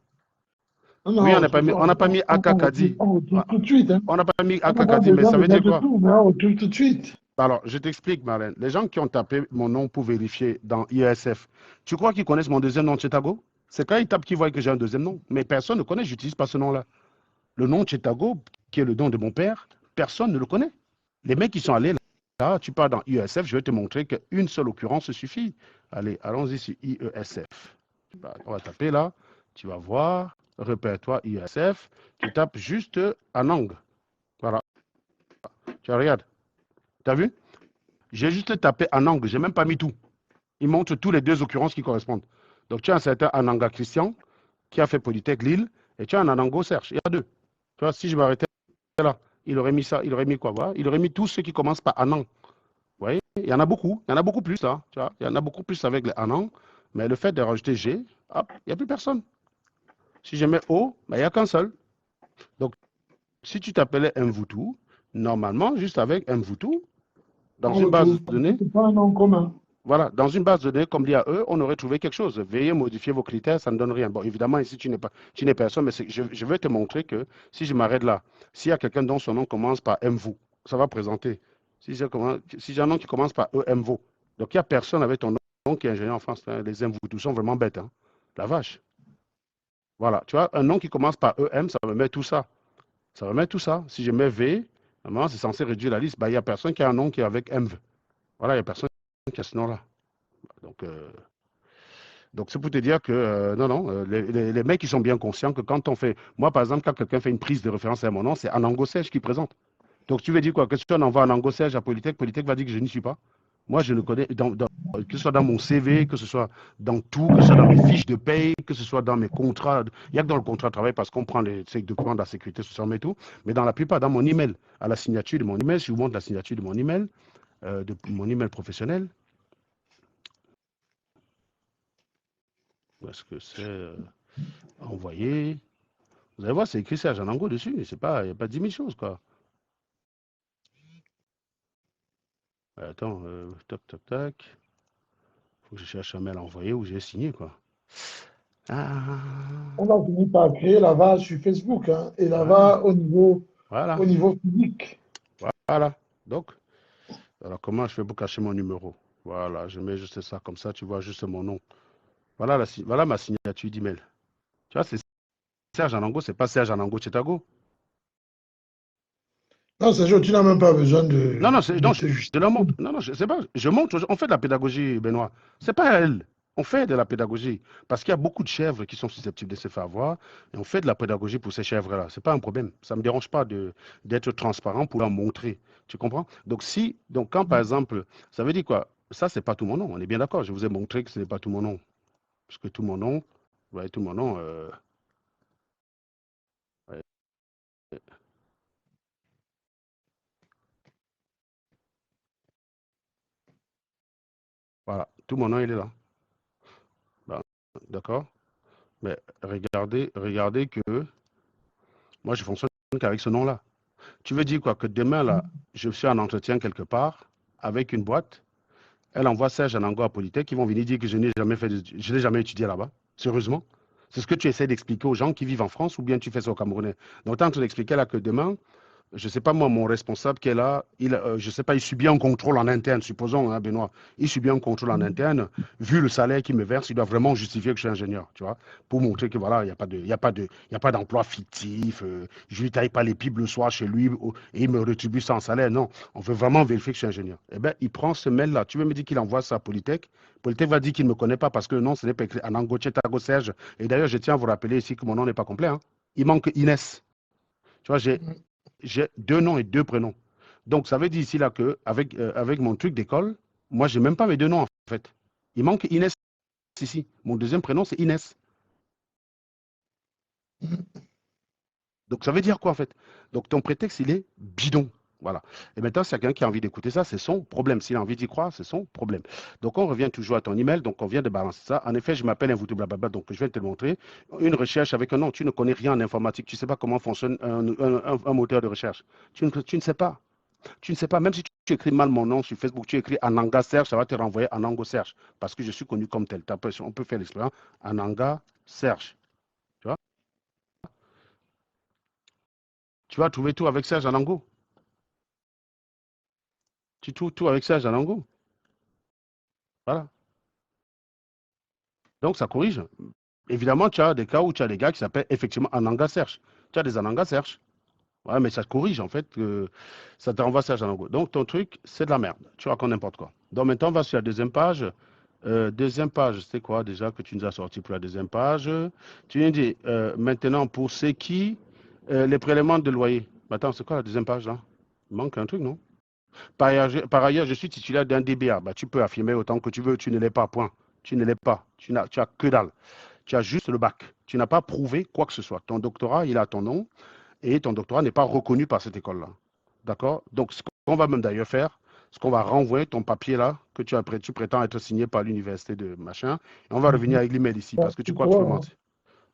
Non, Oui, on n'a pas mis Akakadi. On retrouve tout de suite. Hein. On n'a pas mis On n'a pas Akakadi, mais besoin ça de veut dire mettre quoi? tout, mais on retrouve tout de suite. Alors, je t'explique, Marlène. Les gens qui ont tapé mon nom pour vérifier dans ISF, tu crois qu'ils connaissent mon deuxième nom, Chetago? C'est quand ils tapent qu'ils voient que j'ai un deuxième nom. Mais personne ne connaît, j'utilise pas ce nom-là. Le nom Chetago, qui est le nom de mon père, personne ne le connaît. Les mecs qui sont allés là, tu pars dans IESF, je vais te montrer qu'une seule occurrence suffit. Allez, allons-y sur IESF. On va taper là, tu vas voir, répertoire IESF, tu tapes juste Anang. Voilà. Tu regardes. Tu as vu? J'ai juste tapé Anang, je n'ai même pas mis tout. Il montre tous les deux occurrences qui correspondent. Donc tu as un certain Ananga Christian qui a fait Polytech Lille et tu as un Anango Serge. Il y a deux. Tu vois, si je m'arrêtais là, il aurait mis ça, il aurait mis quoi? Voilà. Il aurait mis tous ceux qui commencent par Anang. Vous voyez, il y en a beaucoup plus là. Tu vois, il y en a beaucoup plus avec les Anang. Mais le fait de rajouter G, hop, il n'y a plus personne. Si je mets O, ben, il n'y a qu'un seul. Donc, si tu t'appelais Mvoutou, normalement, juste avec Mvoutou, dans une base de données. C'est pas un nom commun. Voilà, dans une base de données comme l'IAE, on aurait trouvé quelque chose. Veuillez modifier vos critères, ça ne donne rien. Bon, évidemment, ici, tu n'es personne, mais je vais te montrer que si je m'arrête là, s'il y a quelqu'un dont son nom commence par MVO, ça va présenter. Si j'ai un nom qui commence par EMVO, donc il n'y a personne avec ton nom qui est ingénieur en France. Hein. Les MVO, tous sont vraiment bêtes. Hein. La vache. Voilà, tu vois, un nom qui commence par EM, ça me met tout ça. Ça me met tout ça. Si je mets V, normalement, c'est censé réduire la liste. Ben, il n'y a personne qui a un nom qui est avec MV. Voilà, il n'y a personne qui a ce nom-là. Donc c'est pour te dire que les mecs ils sont bien conscients que quand on fait, moi par exemple, quand quelqu'un fait une prise de référence à mon nom, c'est Anango Serge qui présente. Donc tu veux dire quoi? Que si on envoie Anango Serge à Polytech, Polytech va dire que je n'y suis pas. Moi je le connais, que ce soit dans mon CV, que ce soit dans tout, que ce soit dans mes fiches de paye, que ce soit dans mes contrats. Il n'y a que dans le contrat de travail parce qu'on prend ces documents de la sécurité sociale et tout. Mais dans la plupart, dans mon email, à la signature de mon email, si je vous montre la signature de mon email professionnel. Où est-ce que c'est envoyé? Vous allez voir, c'est écrit Serge Anango dessus. Il n'y a pas 10 000 choses, quoi. Attends, tac, tac, tac. Il faut que je cherche un mail envoyé où j'ai signé, quoi. Ah. On va finir par créer la VA sur Facebook hein, et la VA au niveau public. Voilà. Donc, alors comment je fais pour cacher mon numéro? Voilà, je mets juste ça comme ça, tu vois juste mon nom. Voilà ma signature d'email. Tu vois, c'est Serge Anango, c'est pas Serge Anango Chetago. Non, Sergio, tu n'as même pas besoin Non, non, de non, te je la justifier. montre. Non, non, je sais pas. Je montre. On fait de la pédagogie, Benoît. C'est pas elle. On fait de la pédagogie. Parce qu'il y a beaucoup de chèvres qui sont susceptibles de se faire avoir. Et on fait de la pédagogie pour ces chèvres-là. C'est pas un problème. Ça me dérange pas d'être transparent pour leur montrer. Tu comprends? Donc quand par exemple, ça veut dire quoi? Ça, c'est pas tout mon nom. On est bien d'accord. Je vous ai montré que ce n'est pas tout mon nom. Parce que tout mon nom, ouais, tout mon nom, ouais, voilà. Tout mon nom, il est là. Ben, d'accord? Mais regardez que moi, je fonctionne qu'avec ce nom-là. Tu veux dire quoi? Que demain, là, je suis en entretien quelque part avec une boîte, elle envoie Serge Anango à Polytech, ils vont venir dire que je n'ai jamais étudié là-bas. Sérieusement? C'est ce que tu essaies d'expliquer aux gens qui vivent en France ou bien tu fais ça aux Camerounais? Donc, tu es en train d'expliquer là que demain, je ne sais pas moi, mon responsable qui est là, je ne sais pas, il subit un contrôle en interne, supposons, hein, Benoît, il subit un contrôle en interne, vu le salaire qu'il me verse, il doit vraiment justifier que je suis ingénieur, tu vois, pour montrer que voilà, il n'y a pas de, il y a pas de, il y a pas d'emploi fictif, je lui taille pas les pipes le soir chez lui et il me rétribue sans salaire, non, on veut vraiment vérifier que je suis ingénieur. Eh bien, il prend ce mail-là, tu veux me dire qu'il envoie ça à Polytech, Polytech va dire qu'il ne me connaît pas parce que non, ce n'est pas écrit Anango Chetago Serge, et d'ailleurs, je tiens à vous rappeler ici que mon nom n'est pas complet, hein. Il manque Inès, tu vois, j'ai deux noms et deux prénoms. Donc, ça veut dire ici là que avec mon truc d'école, moi, j'ai même pas mes deux noms en fait. Il manque Inès ici. Mon deuxième prénom, c'est Inès. Donc, ça veut dire quoi en fait? Donc, ton prétexte, il est bidon. Voilà. Et maintenant, si quelqu'un qui a envie d'écouter ça, c'est son problème. S'il a envie d'y croire, c'est son problème. Donc, on revient toujours à ton email. Donc, on vient de balancer ça. En effet, je m'appelle Invoutou Blablabla. Donc, je vais te le montrer. Une recherche avec un nom. Tu ne connais rien en informatique. Tu ne sais pas comment fonctionne un moteur de recherche. Tu ne sais pas. Tu ne sais pas, même si tu écris mal mon nom sur Facebook, tu écris Ananga Serge, ça va te renvoyer Anango Serge, parce que je suis connu comme tel. On peut faire l'expérience Ananga Serge. Tu vois? Tu vas trouver tout avec Serge Anango. Tu trouves tout avec Serge Anango. Voilà. Donc ça corrige. Évidemment, tu as des cas où tu as des gars qui s'appellent effectivement Ananga Serge. Tu as des Ananga Serge. Ouais, mais ça corrige en fait, que ça te renvoie Serge Anango. Donc ton truc, c'est de la merde. Tu racontes n'importe quoi. Donc maintenant, on va sur la deuxième page. Deuxième page, c'est quoi déjà que tu nous as sorti pour la deuxième page? Tu viens de dire, maintenant, pour ceux qui, les prélèvements de loyer. Attends, c'est quoi la deuxième page là? Il manque un truc, non? Par ailleurs, je suis titulaire d'un DBA. Bah, tu peux affirmer autant que tu veux, tu ne l'es pas, point. Tu ne l'es pas. Tu as que dalle. Tu as juste le bac. Tu n'as pas prouvé quoi que ce soit. Ton doctorat, il a ton nom et ton doctorat n'est pas reconnu par cette école-là. D'accord? Donc, ce qu'on va même d'ailleurs faire, ce qu'on va renvoyer ton papier là, que tu prétends être signé par l'université de machin, et on va revenir avec l'email ici, parce que tu crois que tu peux Pourquoi? mentir.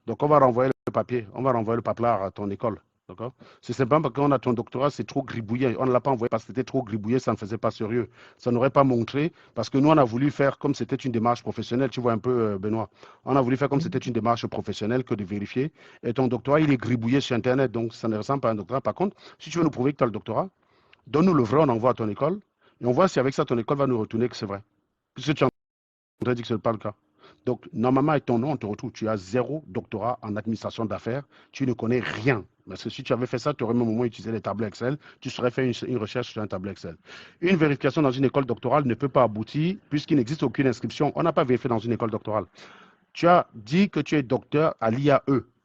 Donc, on va renvoyer le papier, on va renvoyer le paplard à ton école. D'accord? C'est simplement parce qu'on a ton doctorat, c'est trop gribouillé. On ne l'a pas envoyé parce que c'était trop gribouillé, ça ne faisait pas sérieux. Ça n'aurait pas montré, parce que nous, on a voulu faire comme c'était une démarche professionnelle. Tu vois un peu, Benoît. On a voulu faire comme c'était une démarche professionnelle que de vérifier. Et ton doctorat, il est gribouillé sur Internet, donc ça ne ressemble pas à un doctorat. Par contre, si tu veux nous prouver que tu as le doctorat, donne-nous le vrai, on envoie à ton école, et on voit si avec ça, ton école va nous retourner que c'est vrai. Puisque tu es en train de dire que ce n'est pas le cas. Donc, normalement, avec ton nom, on te retrouve. Tu as zéro doctorat en administration d'affaires. Tu ne connais rien. Parce que si tu avais fait ça, tu aurais même au moins utilisé les tableaux Excel. Tu serais fait une recherche sur un tableau Excel. Une vérification dans une école doctorale ne peut pas aboutir puisqu'il n'existe aucune inscription. On n'a pas vérifié dans une école doctorale. Tu as dit que tu es docteur à l'IAE.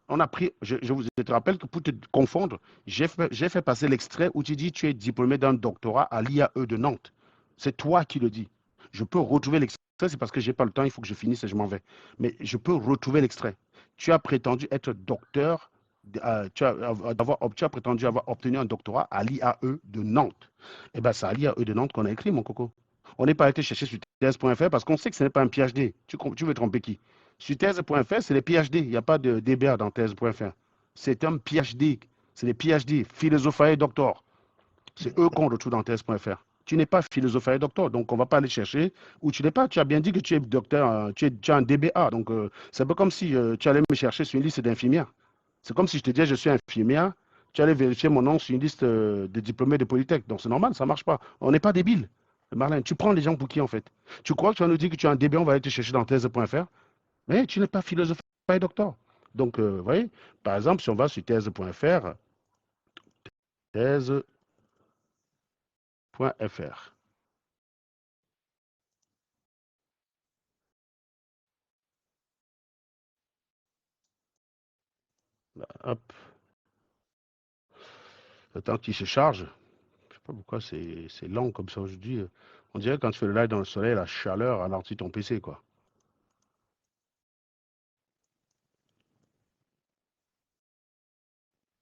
On a pris, je te rappelle que pour te confondre, j'ai fait passer l'extrait où tu dis que tu es diplômé d'un doctorat à l'IAE de Nantes. C'est toi qui le dis. Je peux retrouver l'extrait, c'est parce que je n'ai pas le temps, il faut que je finisse et je m'en vais. Mais je peux retrouver l'extrait. Tu as prétendu être docteur, tu as prétendu avoir obtenu un doctorat à l'IAE de Nantes. Eh bien, c'est à l'IAE de Nantes qu'on a écrit, mon coco. On n'est pas été chercher sur thèse.fr parce qu'on sait que ce n'est pas un PhD. Tu veux tromper qui? Sur thèse.fr, c'est les PhD. Il n'y a pas de DBA dans thèse.fr. C'est un PhD. C'est les PhD, philosophe doctor. C'est eux qu'on retrouve dans thèse.fr. Tu n'es pas philosophe doctor, donc on ne va pas aller chercher où tu n'es pas. Tu as bien dit que tu es docteur, tu as un DBA. Donc c'est un peu comme si tu allais me chercher sur une liste d'infirmières. C'est comme si je te disais je suis infirmière, tu allais vérifier mon nom sur une liste de diplômés de Polytech. Donc c'est normal, ça ne marche pas. On n'est pas débile. Marlène, tu prends les gens pour qui en fait? Tu crois que tu vas nous dire que tu as un DBA, on va aller te chercher dans thèse.fr? Mais tu n'es pas philosophe et docteur. Donc, vous voyez, par exemple, si on va sur thèse.fr, thèse.fr, Hop. Le temps qu'il se charge. Je sais pas pourquoi c'est lent comme ça aujourd'hui. On dirait quand tu fais le live dans le soleil, la chaleur ralentit ton PC, quoi.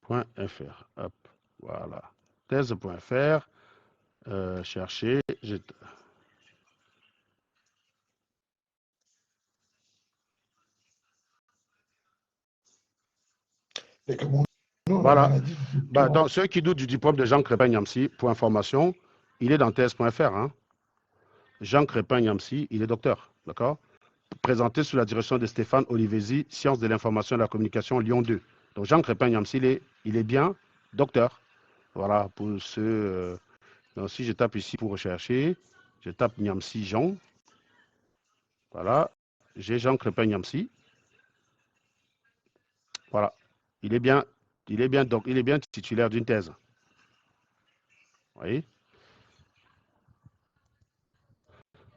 .fr. Hop. Voilà. Thèse.fr. Chercher. Voilà. Bah, dans ceux qui doutent du diplôme de Jean Crépin-Niamsi, pour information, il est dans thèse.fr. Hein. Jean Crépin-Niamsi, il est docteur. D'accord? Présenté sous la direction de Stéphane Olivesi, Sciences de l'information et de la communication, Lyon 2. Donc Jean Crépin-Niamsi, il est bien docteur. Voilà, pour ceux... donc si je tape ici pour rechercher, je tape Niamsi Jean. Voilà, j'ai Jean Crépin-Niamsi. Voilà, il est bien titulaire d'une thèse. Vous voyez?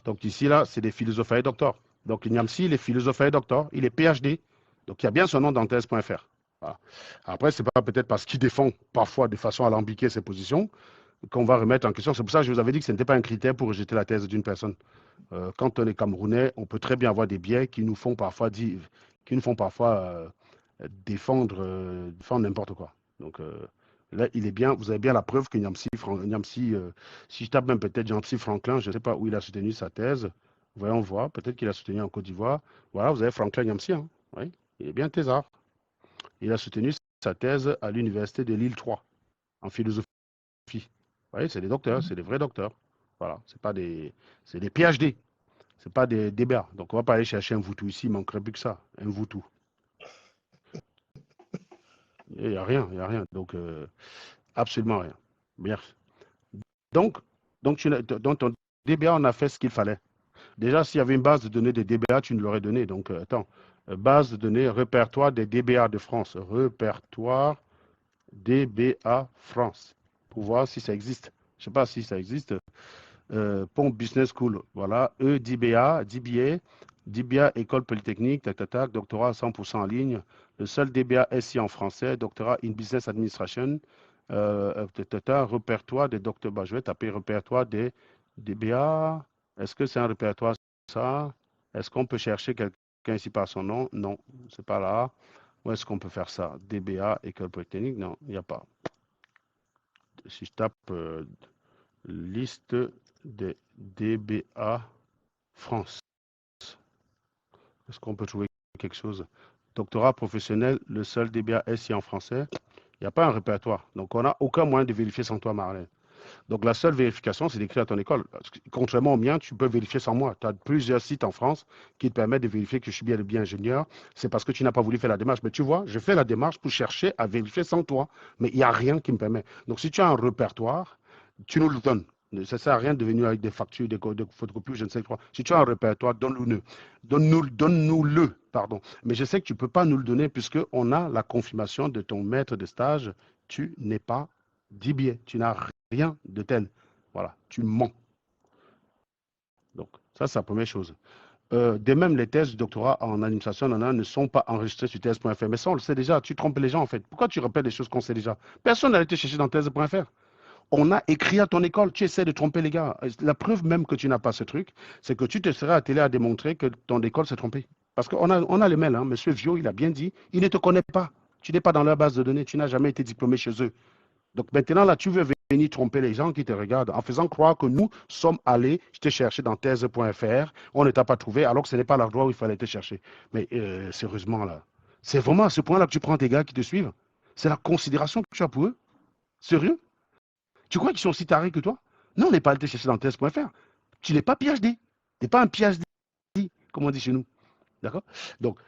Donc ici, là, c'est des philosophes et docteurs. Donc Niamsi, il est philosophe et docteur, il est PhD. Donc il y a bien son nom dans thèse.fr. Voilà. Après, ce n'est pas peut-être parce qu'il défend parfois de façon alambiquée ses positions qu'on va remettre en question. C'est pour ça que je vous avais dit que ce n'était pas un critère pour rejeter la thèse d'une personne. Quand on est Camerounais, on peut très bien avoir des biais qui nous font parfois, défendre n'importe quoi. Donc là, il est bien, vous avez bien la preuve que Niamsi, si je tape même peut-être Niamsi Franklin, je ne sais pas où il a soutenu sa thèse. Voyons voir, peut-être qu'il a soutenu en Côte d'Ivoire. Voilà, vous avez Franklin Niamsi, hein. Oui, il est bien thésard. Il a soutenu sa thèse à l'université de Lille 3 en philosophie. Vous voyez, c'est des docteurs, c'est des vrais docteurs. Voilà, c'est des PhD. C'est pas des débats. Donc, on va pas aller chercher un Voutou ici, il manquerait plus que ça. Un Voutou. Il n'y a rien, il n'y a rien. Donc, absolument rien. Bien. Donc dans ton DBA, on a fait ce qu'il fallait. Déjà, s'il y avait une base de données des DBA, tu nous l'aurais donné. Donc, attends. Base de données, répertoire des DBA de France. Répertoire DBA France. Pour voir si ça existe. Je ne sais pas si ça existe. Pont Business School, voilà, DBA, École Polytechnique, doctorat 100% en ligne, le seul DBA SI en français, doctorat in Business Administration, répertoire des docteurs, bah, je vais taper répertoire des DBA, est-ce que c'est un répertoire ça? Est-ce qu'on peut chercher quelqu'un ici par son nom? Non, c'est pas là. Où est-ce qu'on peut faire ça? DBA, École Polytechnique? Non, il n'y a pas. Si je tape liste des DBA France. Est-ce qu'on peut trouver quelque chose? Doctorat professionnel, le seul DBA SI en français. Il n'y a pas un répertoire. Donc, on n'a aucun moyen de vérifier sans toi, Marlène. Donc, la seule vérification, c'est d'écrire à ton école. Contrairement au mien, tu peux vérifier sans moi. Tu as plusieurs sites en France qui te permettent de vérifier que je suis bien ingénieur. C'est parce que tu n'as pas voulu faire la démarche. Mais tu vois, je fais la démarche pour chercher à vérifier sans toi. Mais il n'y a rien qui me permet. Donc, si tu as un répertoire, tu nous le donnes. Ça ne sert à rien de venir avec des factures, des photocopies, je ne sais quoi. Si tu as un répertoire, donne-nous-le, pardon. Mais je sais que tu ne peux pas nous le donner puisqu'on a la confirmation de ton maître de stage. Tu n'es pas DBA, tu n'as rien de tel. Voilà, tu mens. Donc, ça, c'est la première chose. De même, les thèses de doctorat en administration ne sont pas enregistrées sur thèse.fr. Mais ça, on le sait déjà, tu trompes les gens en fait. Pourquoi tu répètes des choses qu'on sait déjà? Personne n'a été chercher dans thèse.fr. On a écrit à ton école, tu essaies de tromper les gars. La preuve même que tu n'as pas ce truc, c'est que tu te serais attelé à démontrer que ton école s'est trompée. Parce qu'on a les mails, hein. Monsieur Vio, il a bien dit, il ne te connaît pas. Tu n'es pas dans leur base de données, tu n'as jamais été diplômé chez eux. Donc maintenant, là, tu veux venir tromper les gens qui te regardent en faisant croire que nous sommes allés te chercher dans thèse.fr, on ne t'a pas trouvé, alors que ce n'est pas l'endroit où il fallait te chercher. Mais sérieusement, là, c'est vraiment à ce point-là que tu prends tes gars qui te suivent? C'est la considération que tu as pour eux? Sérieux? Tu crois qu'ils sont aussi tarés que toi? Non, on n'est pas allé te chercher dans thèse.fr. Tu n'es pas PhD. Tu n'es pas un PhD, comme on dit chez nous. D'accord? Donc,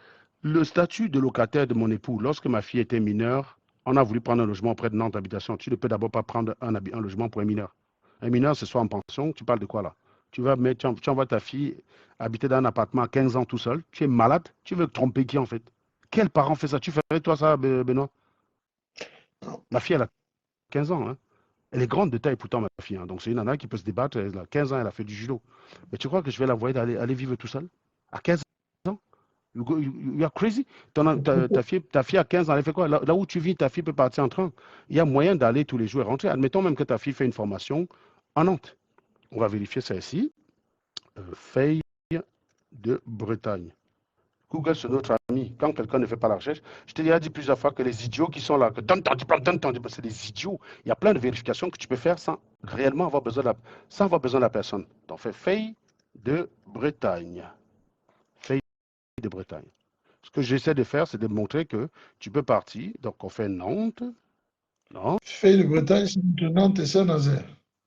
le statut de locataire de mon époux, lorsque ma fille était mineure, on a voulu prendre un logement auprès de Nantes Habitation. Tu ne peux d'abord pas prendre un logement pour un mineur. Un mineur, ce soit en pension, tu parles de quoi là? Tu envoies ta fille habiter dans un appartement à 15 ans tout seul. Tu es malade. Tu veux tromper qui en fait? Quel parent fait ça? Tu ferais toi ça, Benoît? Ma fille, elle a 15 ans. Hein? Elle est grande de taille pourtant, ma fille. Hein. Donc c'est une nana qui peut se débattre. Elle a 15 ans, elle a fait du judo. Mais tu crois que je vais la voir aller vivre tout seul? À 15 ans? You are crazy? Ta fille a 15 ans, elle fait quoi? Là où tu vis, ta fille peut partir en train. Il y a moyen d'aller tous les jours et rentrer. Admettons même que ta fille fait une formation en Nantes. On va vérifier ça ici. Feuille de Bretagne. Google, c'est notre ami. Quand quelqu'un ne fait pas la recherche, je t'ai déjà dit plusieurs fois que les idiots qui sont là, que c'est des idiots. Il y a plein de vérifications que tu peux faire sans réellement avoir besoin de la personne. Donc, fais feuille de Bretagne. Feuille de Bretagne. Ce que j'essaie de faire, c'est de montrer que tu peux partir. Donc, on fait Nantes. Non. Feuille de Bretagne, c'est entre Nantes et Saint-Nazaire.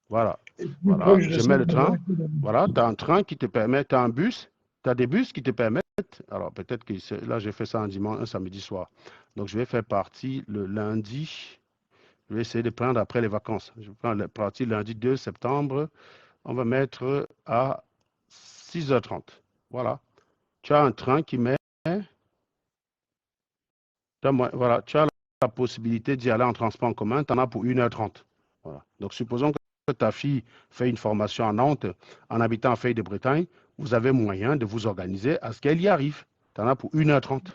Voilà. Voilà. Je mets le train. Voilà. Tu as un train qui te permet, tu as un bus. Tu as des bus qui te permettent. Alors, peut-être que là, j'ai fait ça un samedi soir. Donc, je vais faire partie le lundi. Je vais essayer de prendre après les vacances. Je vais prendre partie lundi 2 septembre. On va mettre à 6h30. Voilà. Tu as un train qui met. Voilà. Tu as la possibilité d'y aller en transport en commun. Tu en as pour 1h30. Voilà. Donc, supposons que ta fille fait une formation à Nantes en habitant en Feuille de Bretagne. Vous avez moyen de vous organiser à ce qu'elle y arrive. Tu en as pour 1h30.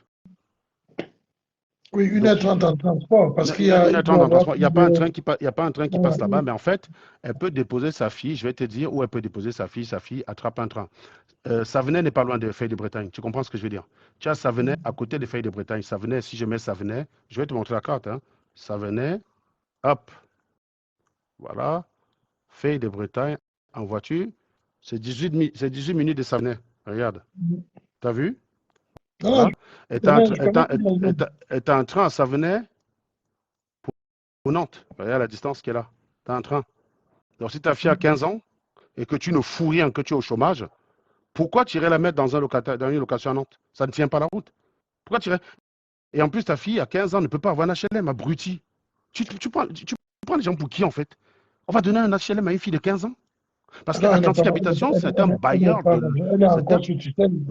Oui, 1h30 en transport, parce qu'il y a... 1h30 en transport. Il n'y a pas un train qui passe là-bas, mais en fait, elle peut déposer sa fille, je vais te dire où elle peut déposer sa fille attrape un train. Savenay n'est pas loin de Feuille de Bretagne, tu comprends ce que je veux dire? Tu as Savenay à côté de Feuille de Bretagne. Savenay, si je mets Savenay, je vais te montrer la carte. Hein. Savenay, hop, voilà, Feuille de Bretagne en voiture, c'est 18 minutes de Savenay, regarde. Tu as vu? Voilà. Et tu as un train à Savenay pour Nantes. Regarde la distance qui est là. Tu as un train. Donc, si ta fille a 15 ans et que tu ne fous rien, que tu es au chômage, pourquoi tu irais la mettre dans une location à Nantes? Ça ne tient pas la route. Pourquoi tu irais? Et en plus, ta fille, à 15 ans, ne peut pas avoir un HLM, abruti. Tu prends les gens pour qui, en fait? On va donner un HLM à une fille de 15 ans? Parce qu'Atlantique Habitation, c'est un bailleur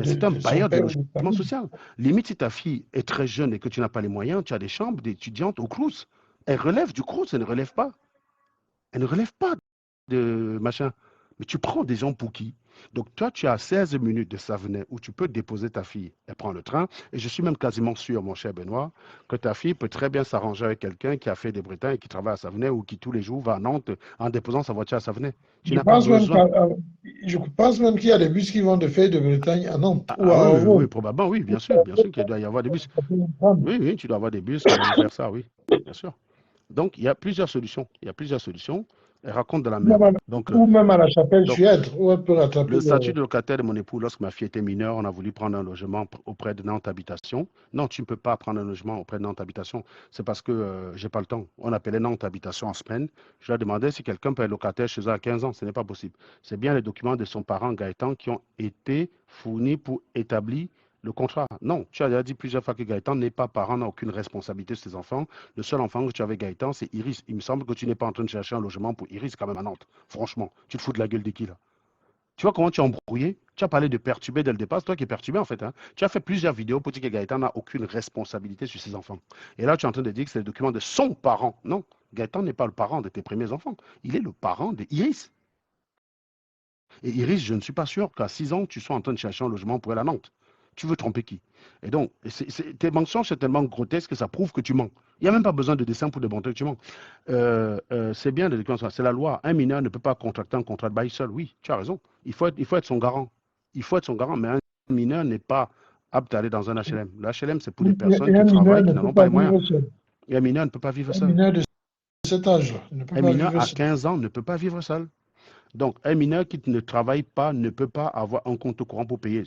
c'est un bailleur de logement social. Limite, si ta fille est très jeune et que tu n'as pas les moyens, tu as des chambres d'étudiantes au Crous. Elle relève du Crous, elle ne relève pas. Elle ne relève pas de machin. Mais tu prends des gens pour qui? Donc toi, tu as 16 minutes de Savenay où tu peux déposer ta fille. Elle prend le train. Et je suis même quasiment sûr, mon cher Benoît, que ta fille peut très bien s'arranger avec quelqu'un qui a fait des Bretagne et qui travaille à Savenay ou qui tous les jours va à Nantes en déposant sa voiture à Savenay. Je pense même qu'il y a des bus qui vont de Feuille de Bretagne à Nantes ou à Oruro. Oui, probablement, oui, bien sûr qu'il doit y avoir des bus. Oui, tu dois avoir des bus qui vont faire ça, oui, bien sûr. Donc, il y a plusieurs solutions. Elle raconte de la merde. Donc, ou même à la Chapelle Suède, où elle peut rattraper. Le statut de locataire de mon époux, lorsque ma fille était mineure, on a voulu prendre un logement auprès de Nantes Habitation. Non, tu ne peux pas prendre un logement auprès de Nantes Habitation. C'est parce que j'ai pas le temps. On appelait Nantes Habitation en semaine. Je leur demandais si quelqu'un peut être locataire chez eux à 15 ans. Ce n'est pas possible. C'est bien les documents de son parent Gaëtan qui ont été fournis pour établir le contrat. Non, tu as déjà dit plusieurs fois que Gaëtan n'est pas parent, n'a aucune responsabilité sur ses enfants. Le seul enfant que tu avais Gaëtan, c'est Iris. Il me semble que tu n'es pas en train de chercher un logement pour Iris quand même à Nantes. Franchement, tu te fous de la gueule de qui là? Tu vois comment tu as embrouillé? Tu as parlé de perturber dès le départ. C'est toi qui es perturbé en fait. Hein. Tu as fait plusieurs vidéos pour dire que Gaëtan n'a aucune responsabilité sur ses enfants. Et là, tu es en train de dire que c'est le document de son parent. Non, Gaëtan n'est pas le parent de tes premiers enfants. Il est le parent d'Iris. Et Iris, je ne suis pas sûr qu'à 6 ans, tu sois en train de chercher un logement pour elle à Nantes. Tu veux tromper qui? Et donc, tes mensonges, c'est tellement grotesque que ça prouve que tu mens. Il n'y a même pas besoin de dessin pour démontrer que tu mens. C'est bien de dire c'est la loi. Un mineur ne peut pas contracter un contrat de bail seul. Oui, tu as raison. Il faut être son garant. Il faut être son garant, mais un mineur n'est pas apte à aller dans un HLM. Le HLM, c'est pour des personnes qui travaillent, qui n'en ont pas les moyens. Et un mineur ne peut pas vivre seul. Un mineur de cet âge un mineur à 15 ans ne peut pas vivre seul. Donc, un mineur qui ne travaille pas ne peut pas avoir un compte courant pour payer.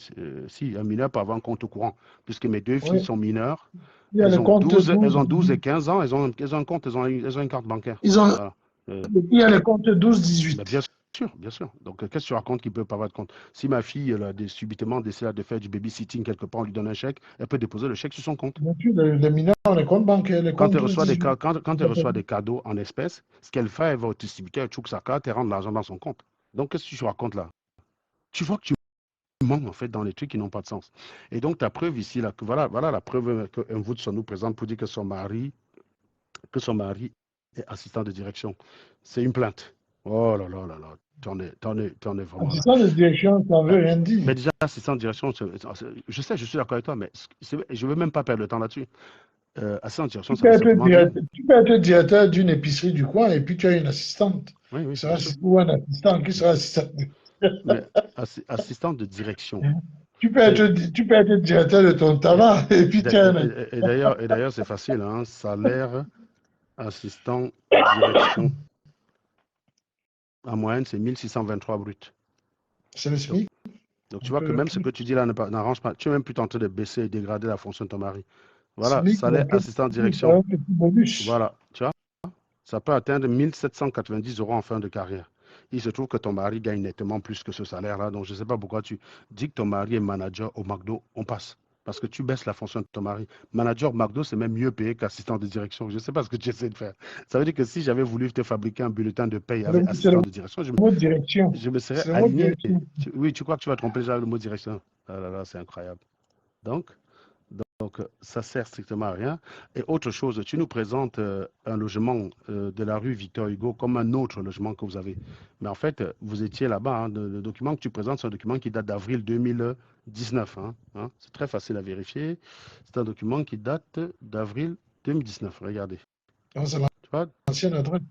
Si, un mineur peut avoir un compte courant, puisque mes deux filles sont mineures. Elles ont 12 et 15 ans, elles ont un compte, elles ont une carte bancaire. Il y a les comptes 12-18. Bien sûr. Donc, qu'est-ce que tu racontes qu'il ne peut pas avoir de compte? Si ma fille subitement décide de faire du babysitting quelque part, on lui donne un chèque, elle peut déposer le chèque sur son compte. Bien sûr, les mineurs ont les comptes bancaires. Quand elle reçoit des cadeaux en espèces, ce qu'elle fait, elle va au distributeur, elle choque sa carte et rentre l'argent dans son compte. Donc, qu'est-ce que tu racontes là? Tu vois que tu mens en fait dans les trucs qui n'ont pas de sens. Et donc, ta preuve ici, là, que voilà la preuve qu'un Woodson nous présente pour dire que son mari et assistant de direction. C'est une plainte. Oh là là là là, t'en es vraiment là. Assistant de direction, ça ne veut rien Mais dire. déjà, assistant de direction, je sais, je suis d'accord avec toi, mais je ne veux même pas perdre le temps là-dessus. Assistant de direction, ça veut simplement dire. Tu peux être directeur d'une épicerie du coin et puis tu as une assistante. Oui, oui, bien Ça sûr. sera, ou un assistant qui sera assistant. Mais assistant de direction. Tu peux être directeur de ton tabac et puis tu as un. Et d'ailleurs, c'est facile, hein, salaire assistant direction. En moyenne, c'est 1623 brut. C'est le Donc, SMIC. donc tu vois que même ce que tu dis là n'arrange pas. Tu es même plus tenté de baisser et dégrader la fonction de ton mari. Voilà, SMIC, salaire assistant direction. un petit bonus. Voilà, tu vois, ça peut atteindre 1790 euros en fin de carrière. Il se trouve que ton mari gagne nettement plus que ce salaire-là. Donc, je ne sais pas pourquoi tu dis que ton mari est manager au McDo. On passe. Parce que tu baisses la fonction de ton mari. Manager McDo, c'est même mieux payé qu'assistant de direction. Je ne sais pas ce que tu essaies de faire. Ça veut dire que si j'avais voulu te fabriquer un bulletin de paye avec C'est le assistant de direction, mot direction. je me serais C'est le mot aligné. direction. Oui, tu crois que tu vas tromper déjà le mot direction. Ah là là, c'est incroyable. Donc, ça sert strictement à rien. Et autre chose, tu nous présentes un logement de la rue Victor Hugo comme un autre logement que vous avez. Mais en fait, vous étiez là-bas. Hein. Le document que tu présentes, c'est un document qui date d'avril 2019. Hein. C'est très facile à vérifier. C'est un document qui date d'avril 2019. Regardez. C'est Tu vois, l'ancienne adresse.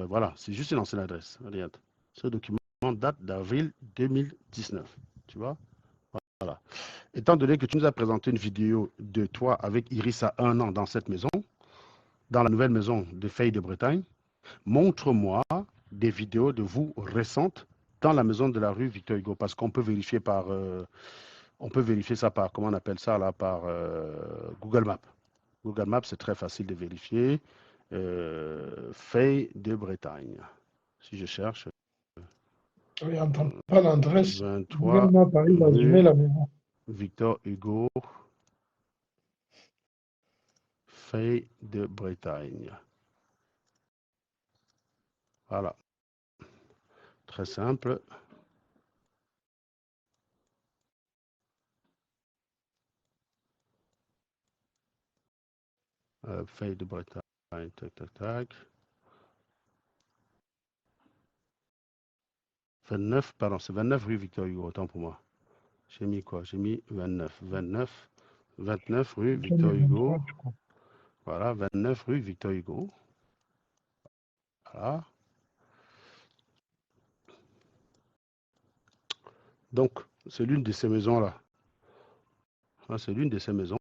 voilà, c'est juste une ancienne adresse. Regarde. Ce document date d'avril 2019. Tu vois? Voilà. Étant donné que tu nous as présenté une vidéo de toi avec Iris à 1 an dans cette maison, dans la nouvelle maison de Faye de Bretagne, montre-moi des vidéos de vous récentes dans la maison de la rue Victor Hugo, parce qu'on peut vérifier on peut vérifier ça par, comment on appelle ça là, par Google Maps. Google Maps, c'est très facile de vérifier. Faye de Bretagne. Si je cherche, Oui, on n'entend pas l'adresse. 23 Google Maps arrive à zoomer rue la maison. Victor Hugo, Faye de Bretagne. Voilà, très simple. Faye de Bretagne, tac, tac, tac. 29, pardon, c'est 29 rue Victor Hugo, autant pour moi. J'ai mis quoi? J'ai mis 29. 29 rue Victor Hugo. Voilà, 29 rue Victor Hugo. Voilà. Donc, c'est l'une de ces maisons-là. C'est l'une de ces maisons.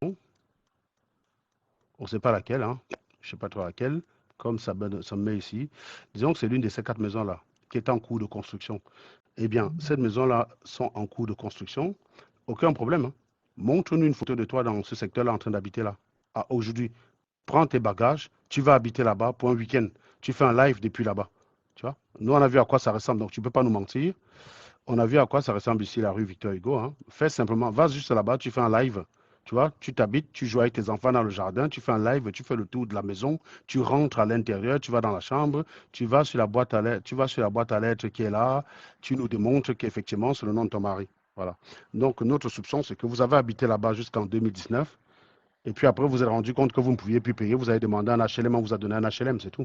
On ne sait pas laquelle, hein. Je ne sais pas trop laquelle, comme ça me met ici. Disons que c'est l'une de ces 4 maisons-là qui est en cours de construction. Eh bien, ces maisons-là sont en cours de construction. Aucun problème. Hein. Montre-nous une photo de toi dans ce secteur-là en train d'habiter là. Ah, aujourd'hui, prends tes bagages, tu vas habiter là-bas pour un week-end. Tu fais un live depuis là-bas. Tu vois? Nous, on a vu à quoi ça ressemble, donc tu ne peux pas nous mentir. On a vu à quoi ça ressemble ici, la rue Victor Hugo. Hein. Fais simplement, va juste là-bas, tu fais un live. Tu vois, tu t'habites, tu joues avec tes enfants dans le jardin, tu fais un live, tu fais le tour de la maison, tu rentres à l'intérieur, tu vas dans la chambre, tu vas sur la boîte à lettres, qui est là, tu nous démontres qu'effectivement c'est le nom de ton mari. Voilà. Donc notre soupçon, c'est que vous avez habité là-bas jusqu'en 2019, et puis après vous vous êtes rendu compte que vous ne pouviez plus payer, vous avez demandé un HLM, on vous a donné un HLM, c'est tout.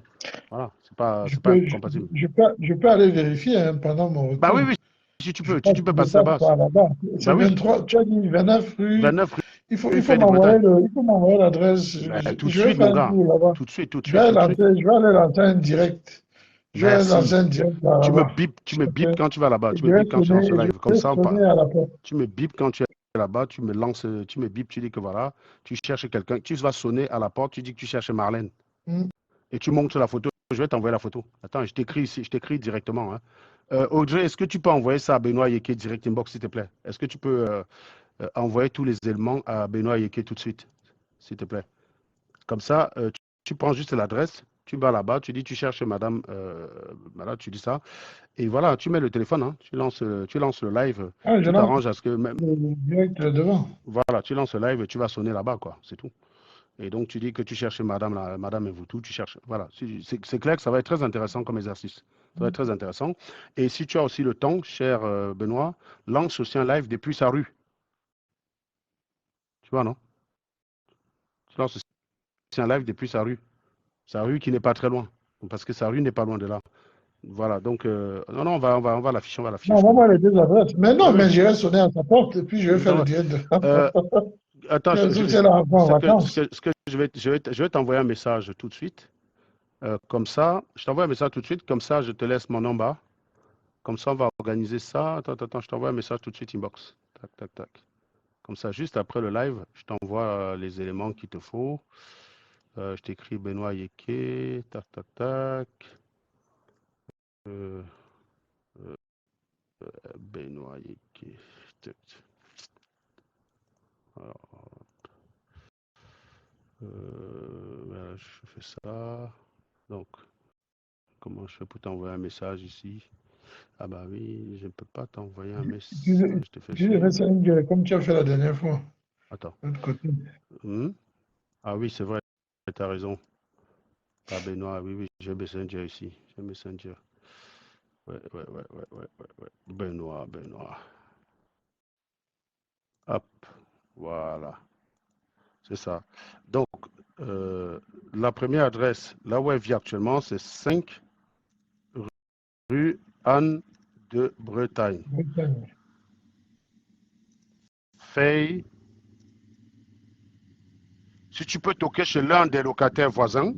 Voilà, c'est pas incompatible. Je peux aller vérifier hein, pendant mon Bah oui, retour. oui, si tu peux, Je tu peux passer là-bas. passe par là-bas. C'est Bah oui, 23, tu as dit 29 rue. 29 Il rue faut Feuille de Bretagne. m'envoyer l'adresse. Bah, tout de Je vais suite, mon faire un gars. tour là-bas. Tout de suite, tout de suite, tout de suite. Je vais aller lancer un direct. Je vais lancer Merci. un direct là-bas. Tu me bipes quand tu vas là-bas. Et Tu me bipes quand tu lances le live. je Comme vais ça, sonner à la porte. tu me bipes quand tu es là-bas. Tu me lances, tu me bipes. Tu dis que voilà, tu cherches quelqu'un. Tu vas sonner à la porte. Tu dis que tu cherches Marlène. Hmm. Et tu montres la photo. Je vais t'envoyer la photo. Attends, je t'écris ici. Je t'écris directement. Hein. Audrey, est-ce que tu peux envoyer ça à Benoît Yeke direct inbox, s'il te plaît? Est-ce que tu peux envoyer tous les éléments à Benoît Yeke tout de suite, s'il te plaît? Comme ça, tu prends juste l'adresse, tu vas là-bas, tu dis tu cherches madame, voilà, tu dis ça, et voilà, tu mets le téléphone, hein, tu lances le live, Ah, je tu lance t'arranges à ce que même, le direct devant. voilà, tu lances le live et tu vas sonner là-bas, quoi, c'est tout. Et donc tu dis que tu cherches madame, madame et vous tout, tu cherches, voilà, c'est clair que ça va être très intéressant comme exercice. Ça va être très intéressant. Et si tu as aussi le temps, cher Benoît, lance aussi un live depuis sa rue. Tu vois, non? Tu lances aussi un live depuis sa rue qui n'est pas très loin. parce que sa rue n'est pas loin de là. Voilà, donc, non, non, on va l'afficher, Non, je te envoie-moi montre. les deux adresses. Mais non, Oui, mais oui. j'irai sonner à sa porte et puis je vais faire le direct de Euh, attends, si elle est en vacances. je vais t'envoyer un message tout de suite. Comme ça, je t'envoie un message tout de suite. Comme ça, je te laisse mon nom bas. Comme ça, on va organiser ça. Attends, je t'envoie un message tout de suite inbox. Tac, tac, tac. Comme ça, juste après le live, je t'envoie les éléments qu'il te faut. Je t'écris Benoît Yeke. Tac, tac, tac. Euh, euh, Benoît Yeke. Tac. Alors, voilà, je fais ça. Donc, comment je fais pour t'envoyer un message ici? Ah bah oui, je ne peux pas t'envoyer un message. Je te fais Tu devrais suivre. signer comme tu as fait la dernière fois. Attends. De l'autre côté. Ah oui, c'est vrai, tu as raison. Pas Benoît, oui, oui, j'ai Messenger ici. J'ai Messenger. Ouais. Benoît. Hop, voilà. C'est ça. Donc, la première adresse, là où elle vit actuellement, c'est 5 rue Anne de Bretagne. Feuille. Si tu peux toquer chez l'un des locataires voisins,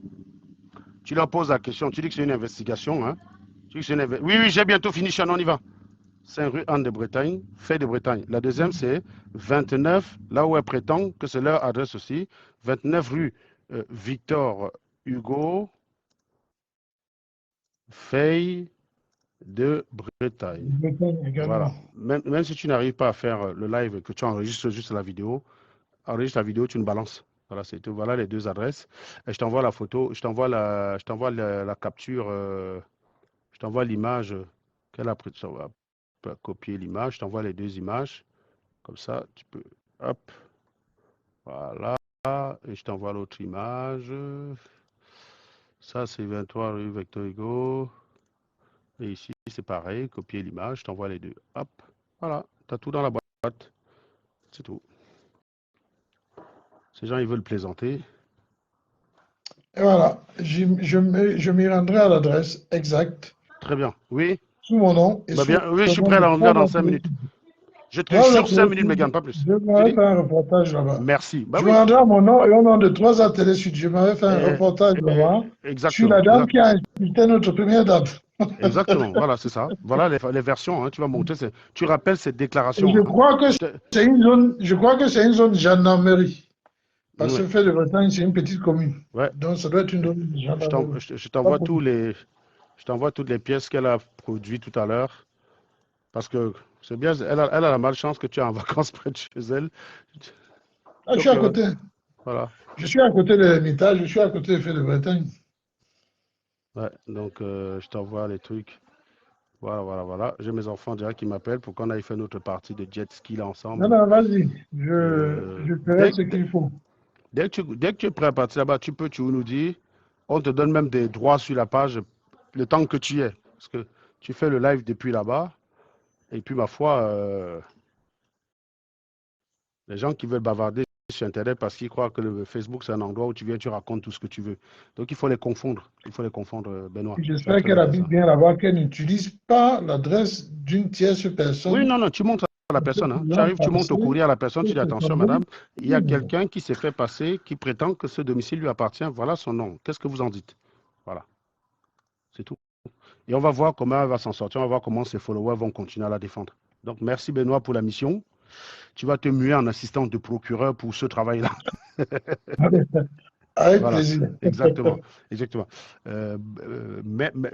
tu leur poses la question, tu dis que c'est une investigation. Hein? Tu dis que oui, j'ai bientôt fini, Shannon, on y va. 5 rue Anne de Bretagne, Feuille de Bretagne. La deuxième, c'est 29, là où elle prétend que c'est leur adresse aussi, 29 rue Victor Hugo, Feuille de Bretagne. Voilà. Même si tu n'arrives pas à faire le live, que tu enregistres juste la vidéo, tu nous balances. Voilà, c'est tout. Voilà les deux adresses. Et je t'envoie la photo, je t'envoie la capture, je t'envoie l'image qu'elle a prise. On va copier l'image, je t'envoie les deux images. Comme ça, tu peux. Hop. Voilà. Et je t'envoie l'autre image. Ça, c'est 23 rue Victor Hugo. Et ici, c'est pareil. Copier l'image, je t'envoie les deux. Hop. Voilà. Tu as tout dans la boîte. C'est tout. Ces gens, ils veulent plaisanter. Et voilà. Je m'y rendrai à l'adresse exacte. Très bien. Oui. Sous mon nom. Et Bah sous bien, oui, je le suis nom prêt à de la revenir dans 5 3 minutes. Je te jure 5 minutes, Megan, pas plus. Je Tu m'avais dis? fait un reportage là-bas. Merci. Bah Je me oui. rendrai à mon nom et au nom de 3 Télé Sud. Je m'avais fait un reportage là-bas sur la dame qui a insulté notre première dame. Exactement, voilà, c'est ça. Voilà les versions, hein, tu vas montrer. Tu rappelles cette Et déclaration. je crois que c'est une zone gendarmerie. Parce que Fait de Bretagne, c'est une petite commune. Ouais. Donc ça doit être une zone gendarmerie. Je t'envoie toutes les pièces qu'elle a produites tout à l'heure. Parce que c'est bien, elle a la malchance que tu es en vacances près de chez elle. Ah, je suis à côté. Voilà. Je suis à côté de l'Ermitage, je suis à côté de Fait de Bretagne. Ouais, donc je t'envoie les trucs. Voilà. J'ai mes enfants déjà qui m'appellent pour qu'on aille faire notre partie de jet ski là ensemble. Non, vas-y. Je ferai ce qu'il faut. Dès que tu es prêt à partir là-bas, tu nous dire. On te donne même des droits sur la page le temps que tu y es. Parce que tu fais le live depuis là-bas. Et puis, ma foi, les gens qui veulent bavarder sur Internet parce qu'ils croient que le Facebook, c'est un endroit où tu viens, tu racontes tout ce que tu veux. Donc, il faut les confondre. Benoît. J'espère qu'elle habite bien là-bas, qu'elle n'utilise pas l'adresse d'une tierce personne. Oui, non, tu montres à la personne. Hein. Tu arrives, tu montes au courrier à la personne, tu dis attention, madame, il y a quelqu'un qui s'est fait passer, qui prétend que ce domicile lui appartient. Voilà son nom. Qu'est-ce que vous en dites? Voilà. C'est tout. Et on va voir comment elle va s'en sortir. On va voir comment ses followers vont continuer à la défendre. Donc, merci Benoît pour la mission. Tu vas te muer en assistant de procureur pour ce travail-là. Avec plaisir. Exactement.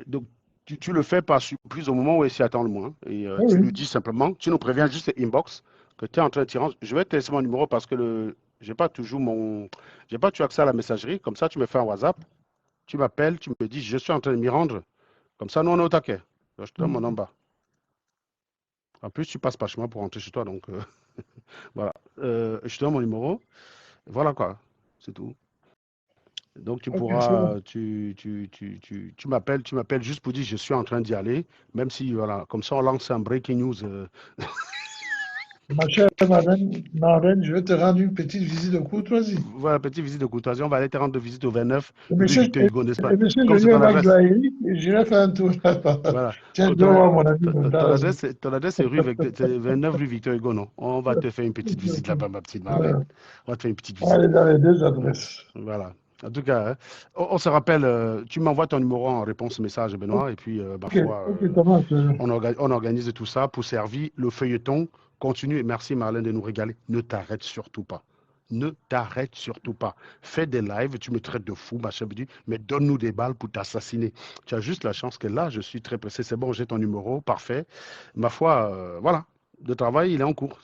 Donc, tu le fais par surprise au moment où elle s'y attend le moins. Et tu nous dis simplement, tu nous préviens juste inbox que tu es en train de tirer. Je vais te laisser mon numéro parce que j'ai pas toujours accès à la messagerie. Comme ça, tu me fais un WhatsApp. Tu m'appelles, tu me dis, je suis en train de m'y rendre. Comme ça, nous, on est au taquet. Je te donne mon number. En plus, tu passes pas chez moi pour rentrer chez toi. Donc, voilà. Je te donne mon numéro. Voilà quoi. C'est tout. Donc, tu pourras. Tu m'appelles juste pour dire je suis en train d'y aller. Même si, voilà. Comme ça, on lance un breaking news. Ma chère Marlène, je vais te rendre une petite visite de courtoisie. Voilà, petite visite de courtoisie. On va aller te rendre visite au 29 Et rue monsieur, Victor Hugo, n'est-ce pas? monsieur, je Comme c'est viens ton avec adresse. Zahiri et j'irai faire un tour là-bas. Voilà. Tiens, je dois Ton, voir mon ami Montaz. ton adresse c'est c'est 29 rue Victor Hugo, non? On va te faire une petite visite là-bas, ma petite Marlène. On va te faire une petite On va visite. aller dans les deux adresses. Voilà. En tout cas, hein, on se rappelle, tu m'envoies ton numéro en réponse au message, Benoît, et puis, ma Ok, foi, ok, Thomas. on organise tout ça pour servir le feuilleton. Continue, et merci Marlène de nous régaler. Ne t'arrête surtout pas. Ne t'arrête surtout pas. Fais des lives, tu me traites de fou, machin, mais donne-nous des balles pour t'assassiner. Tu as juste la chance que là, je suis très pressé. C'est bon, j'ai ton numéro, parfait. Ma foi, voilà. Le travail, il est en cours.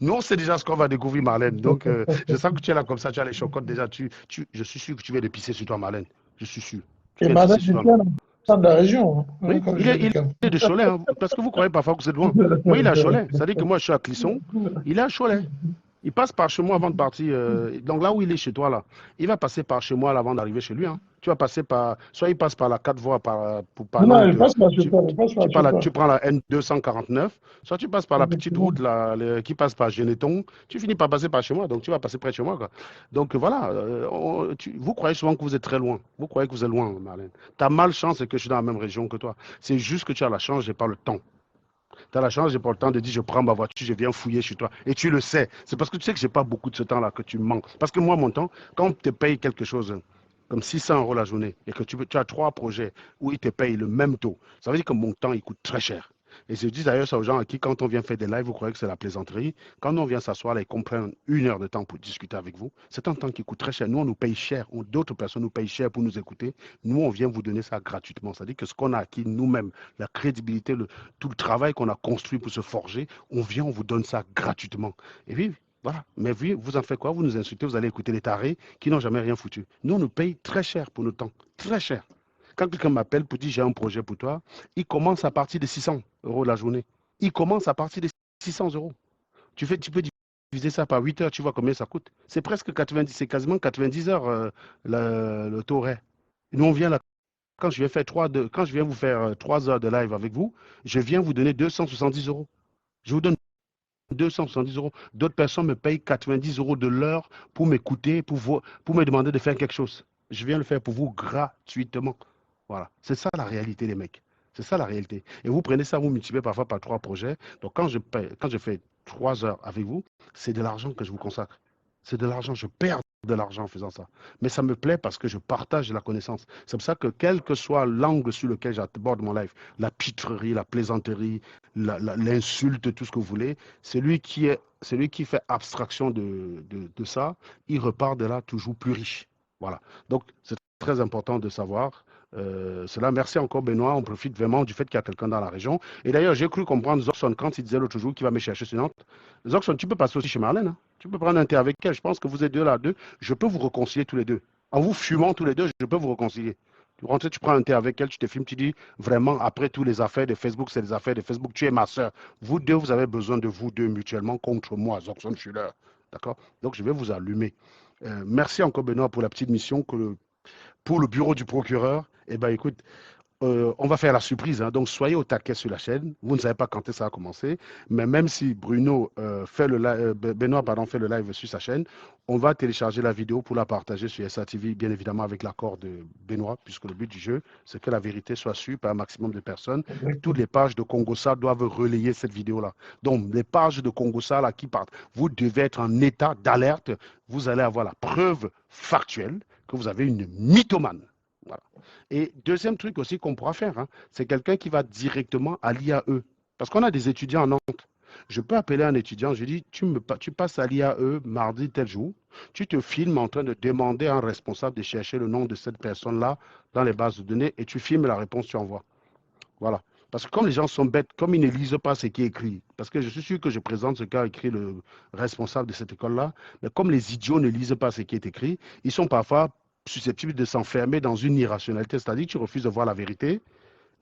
Nous, on sait déjà ce qu'on va découvrir, Marlène. Donc, je sens que tu es là comme ça, tu as les chocottes déjà. Je suis sûr que tu vas de pisser sur toi, Marlène. Je suis sûr. Tu Et vas pisser Marlène, sur je toi. suis à l'ensemble de la région, hein, Oui, comme il je est, dis. il est de Cholet, hein, parce que vous croyez parfois que c'est loin. Moi, il est à Cholet. Ça dit que moi, je suis à Clisson. Il est à Cholet. Il passe par chez moi avant de partir. Donc là où il est chez toi, là, il va passer par chez moi là, avant d'arriver chez lui. Hein. Tu vas passer par. Soit il passe par la 4 voies par Non, l'angle je de. passe par chez toi, je passe par chez toi. Tu prends la N249, soit tu passes par la petite Effectivement. route là, qui passe par Geneton. Tu finis par passer par chez moi, donc tu vas passer près de chez moi. Quoi. Donc voilà, vous croyez souvent que vous êtes très loin. Vous croyez que vous êtes loin, Marlène. Ta malchance, c'est que je suis dans la même région que toi. C'est juste que tu as la chance, j'ai pas le temps. Tu as la chance, j'ai pas le temps de dire je prends ma voiture, je viens fouiller chez toi. Et tu le sais. C'est parce que tu sais que j'ai pas beaucoup de ce temps-là que tu manques. Parce que moi, mon temps, quand on te paye quelque chose comme 600 € la journée et que tu as 3 projets où ils te payent le même taux, ça veut dire que mon temps, il coûte très cher. Et je dis d'ailleurs ça aux gens à qui, quand on vient faire des lives, vous croyez que c'est la plaisanterie. Quand on vient s'asseoir là et qu'on prend 1 heure de temps pour discuter avec vous, c'est un temps qui coûte très cher. Nous, on nous paye cher. D'autres personnes nous payent cher pour nous écouter. Nous, on vient vous donner ça gratuitement. C'est-à-dire que ce qu'on a acquis nous-mêmes, la crédibilité, tout le travail qu'on a construit pour se forger, on vient, on vous donne ça gratuitement. Et puis, voilà. Mais vous en faites quoi? Vous nous insultez, vous allez écouter les tarés qui n'ont jamais rien foutu. Nous, on nous paye très cher pour notre temps. Très cher. Quand quelqu'un m'appelle pour dire j'ai un projet pour toi, il commence à partir de 600 € la journée. Il commence à partir de 600 €. Tu peux diviser ça par 8 heures, tu vois combien ça coûte. C'est presque 90, c'est quasiment 90 heures le taux horaire. Nous, on vient là, quand je viens vous faire 3 heures de live avec vous, je viens vous donner 270 €. Je vous donne 270 €. D'autres personnes me payent 90 € de l'heure pour m'écouter, pour me demander de faire quelque chose. Je viens le faire pour vous gratuitement. Voilà. C'est ça la réalité, les mecs. C'est ça la réalité. Et vous prenez ça, vous multipliez parfois par 3 projets. Donc quand je fais 3 heures avec vous, c'est de l'argent que je vous consacre. C'est de l'argent. Je perds de l'argent en faisant ça. Mais ça me plaît parce que je partage la connaissance. C'est pour ça que quel que soit l'angle sur lequel j'aborde mon live, la pitrerie, la plaisanterie, l'insulte, tout ce que vous voulez, celui qui fait abstraction de ça, il repart de là toujours plus riche. Voilà. Donc, c'est très important de savoir cela. Merci encore, Benoît. On profite vraiment du fait qu'il y a quelqu'un dans la région. Et d'ailleurs, j'ai cru comprendre Zoxon quand il disait l'autre jour qu'il va me chercher sur Nantes. Zoxon, tu peux passer aussi chez Marlène. Hein. Tu peux prendre un thé avec elle. Je pense que vous êtes deux là, deux. Je peux vous réconcilier tous les deux. En vous fumant tous les deux, je peux vous réconcilier. Tu rentres, tu prends un thé avec elle, tu te filmes, tu dis vraiment, après tous les affaires de Facebook, c'est des affaires de Facebook, tu es ma soeur. Vous deux, vous avez besoin de vous deux mutuellement contre moi, Zoxon Fuller. D'accord? Donc, je vais vous allumer. Merci encore, Benoît, pour la petite mission pour le bureau du procureur. Eh bien, écoute, on va faire la surprise. Hein. Donc, soyez au taquet sur la chaîne. Vous ne savez pas quand ça a commencé. Mais même si Benoît fait le live sur sa chaîne, on va télécharger la vidéo pour la partager sur SATV, bien évidemment avec l'accord de Benoît, puisque le but du jeu, c'est que la vérité soit sue par un maximum de personnes. Toutes les pages de Congossa doivent relayer cette vidéo-là. Donc, les pages de Congossa là, qui partent, vous devez être en état d'alerte. Vous allez avoir la preuve factuelle que vous avez une mythomane. Voilà. Et deuxième truc aussi qu'on pourra faire, hein, c'est quelqu'un qui va directement à l'IAE. Parce qu'on a des étudiants à Nantes. Je peux appeler un étudiant, je dis, tu passes à l'IAE mardi tel jour, tu te filmes en train de demander à un responsable de chercher le nom de cette personne-là dans les bases de données et tu filmes la réponse, tu envoies. Voilà. Parce que comme les gens sont bêtes, comme ils ne lisent pas ce qui est écrit, parce que je suis sûr que je présente ce qu'a écrit le responsable de cette école-là, mais comme les idiots ne lisent pas ce qui est écrit, ils sont parfois susceptibles de s'enfermer dans une irrationalité, c'est-à-dire que tu refuses de voir la vérité,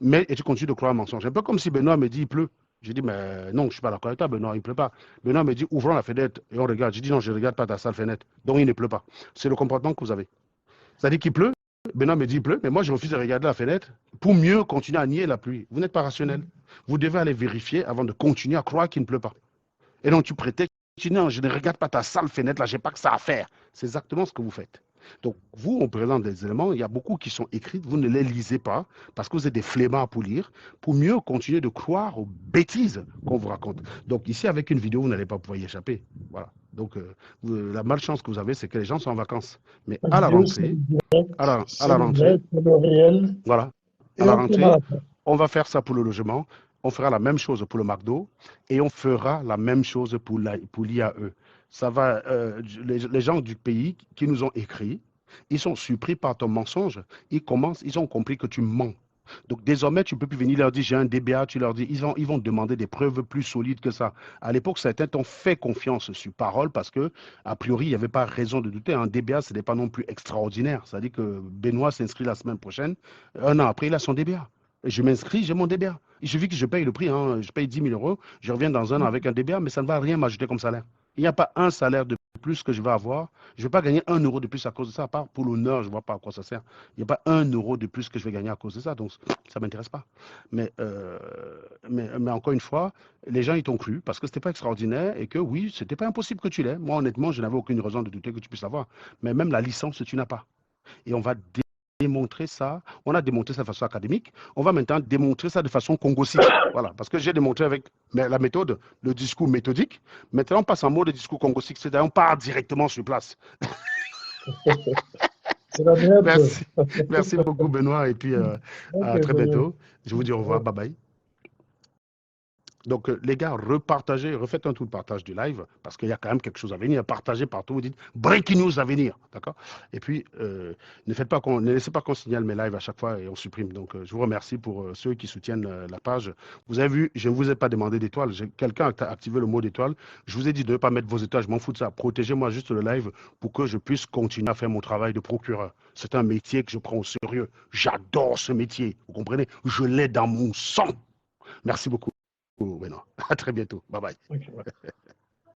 et tu continues de croire un mensonge. Un peu comme si Benoît me dit il pleut. Je dis, mais non, je ne suis pas d'accord avec toi, Benoît, il ne pleut pas. Benoît me dit, ouvrons la fenêtre et on regarde. Je dis, non, je ne regarde pas ta sale fenêtre. Donc, il ne pleut pas. C'est le comportement que vous avez. C'est-à-dire qu'il pleut, Benoît me dit il pleut, mais moi je refuse de regarder la fenêtre pour mieux continuer à nier la pluie. Vous n'êtes pas rationnel. Vous devez aller vérifier avant de continuer à croire qu'il ne pleut pas. Et donc tu prétextes, tu dis non, je ne regarde pas ta sale fenêtre là, je n'ai pas que ça à faire. C'est exactement ce que vous faites. Donc vous, on présente des éléments, il y a beaucoup qui sont écrits, vous ne les lisez pas parce que vous êtes des flemmards pour lire, pour mieux continuer de croire aux bêtises qu'on vous raconte. Donc ici, avec une vidéo, vous n'allez pas pouvoir y échapper. Voilà. Donc la malchance que vous avez, c'est que les gens sont en vacances. Mais à la rentrée, à la rentrée, voilà, à la rentrée, on va faire ça pour le logement, on fera la même chose pour le McDo et on fera la même chose pour l'IAE. Ça va, les gens du pays qui nous ont écrit, ils sont surpris par ton mensonge. Ils ont compris que tu mens. Donc désormais, tu ne peux plus venir leur dire j'ai un DBA, tu leur dis, ils vont demander des preuves plus solides que ça. À l'époque, certains t'ont fait confiance sur parole parce que, a priori, il n'y avait pas raison de douter. Un DBA, ce n'est pas non plus extraordinaire. C'est-à-dire que Benoît s'inscrit la semaine prochaine, un an après, il a son DBA. Je m'inscris, j'ai mon DBA. Il suffit que je paye le prix, hein. Je paye 10 000 euros, je reviens dans un an avec un DBA, mais ça ne va rien m'ajouter comme salaire. Il n'y a pas un salaire de plus que je vais avoir. Je ne vais pas gagner 1 euro de plus à cause de ça, à part pour l'honneur, je ne vois pas à quoi ça sert. Il n'y a pas 1 euro de plus que je vais gagner à cause de ça, donc ça ne m'intéresse pas. Mais encore une fois, les gens, ils t'ont cru parce que ce n'était pas extraordinaire et que oui, ce n'était pas impossible que tu l'aies. Moi, honnêtement, je n'avais aucune raison de douter que tu puisses l'avoir. Mais même la licence, tu n'as pas. Et on va démontrer ça. On a démontré ça de façon académique. On va maintenant démontrer ça de façon congosique. Voilà, parce que j'ai démontré avec la méthode, le discours méthodique. Maintenant, on passe en mode discours congosique, c'est-à-dire on part directement sur place. Merci. Merci beaucoup, Benoît, et puis à très bientôt. Je vous dis au revoir, bye bye. Donc, les gars, repartagez, refaites un tour de partage du live, parce qu'il y a quand même quelque chose à venir. Partagez partout, vous dites breaking news à venir, d'accord? Et puis, ne laissez pas qu'on signale mes lives à chaque fois et on supprime. Donc, je vous remercie pour ceux qui soutiennent la page. Vous avez vu, je ne vous ai pas demandé d'étoiles. Quelqu'un a activé le mot d'étoile. Je vous ai dit de ne pas mettre vos étoiles, je m'en fous de ça. Protégez-moi juste le live pour que je puisse continuer à faire mon travail de procureur. C'est un métier que je prends au sérieux. J'adore ce métier, vous comprenez? Je l'ai dans mon sang. Merci beaucoup. Benoît. À très bientôt. Bye bye. Okay.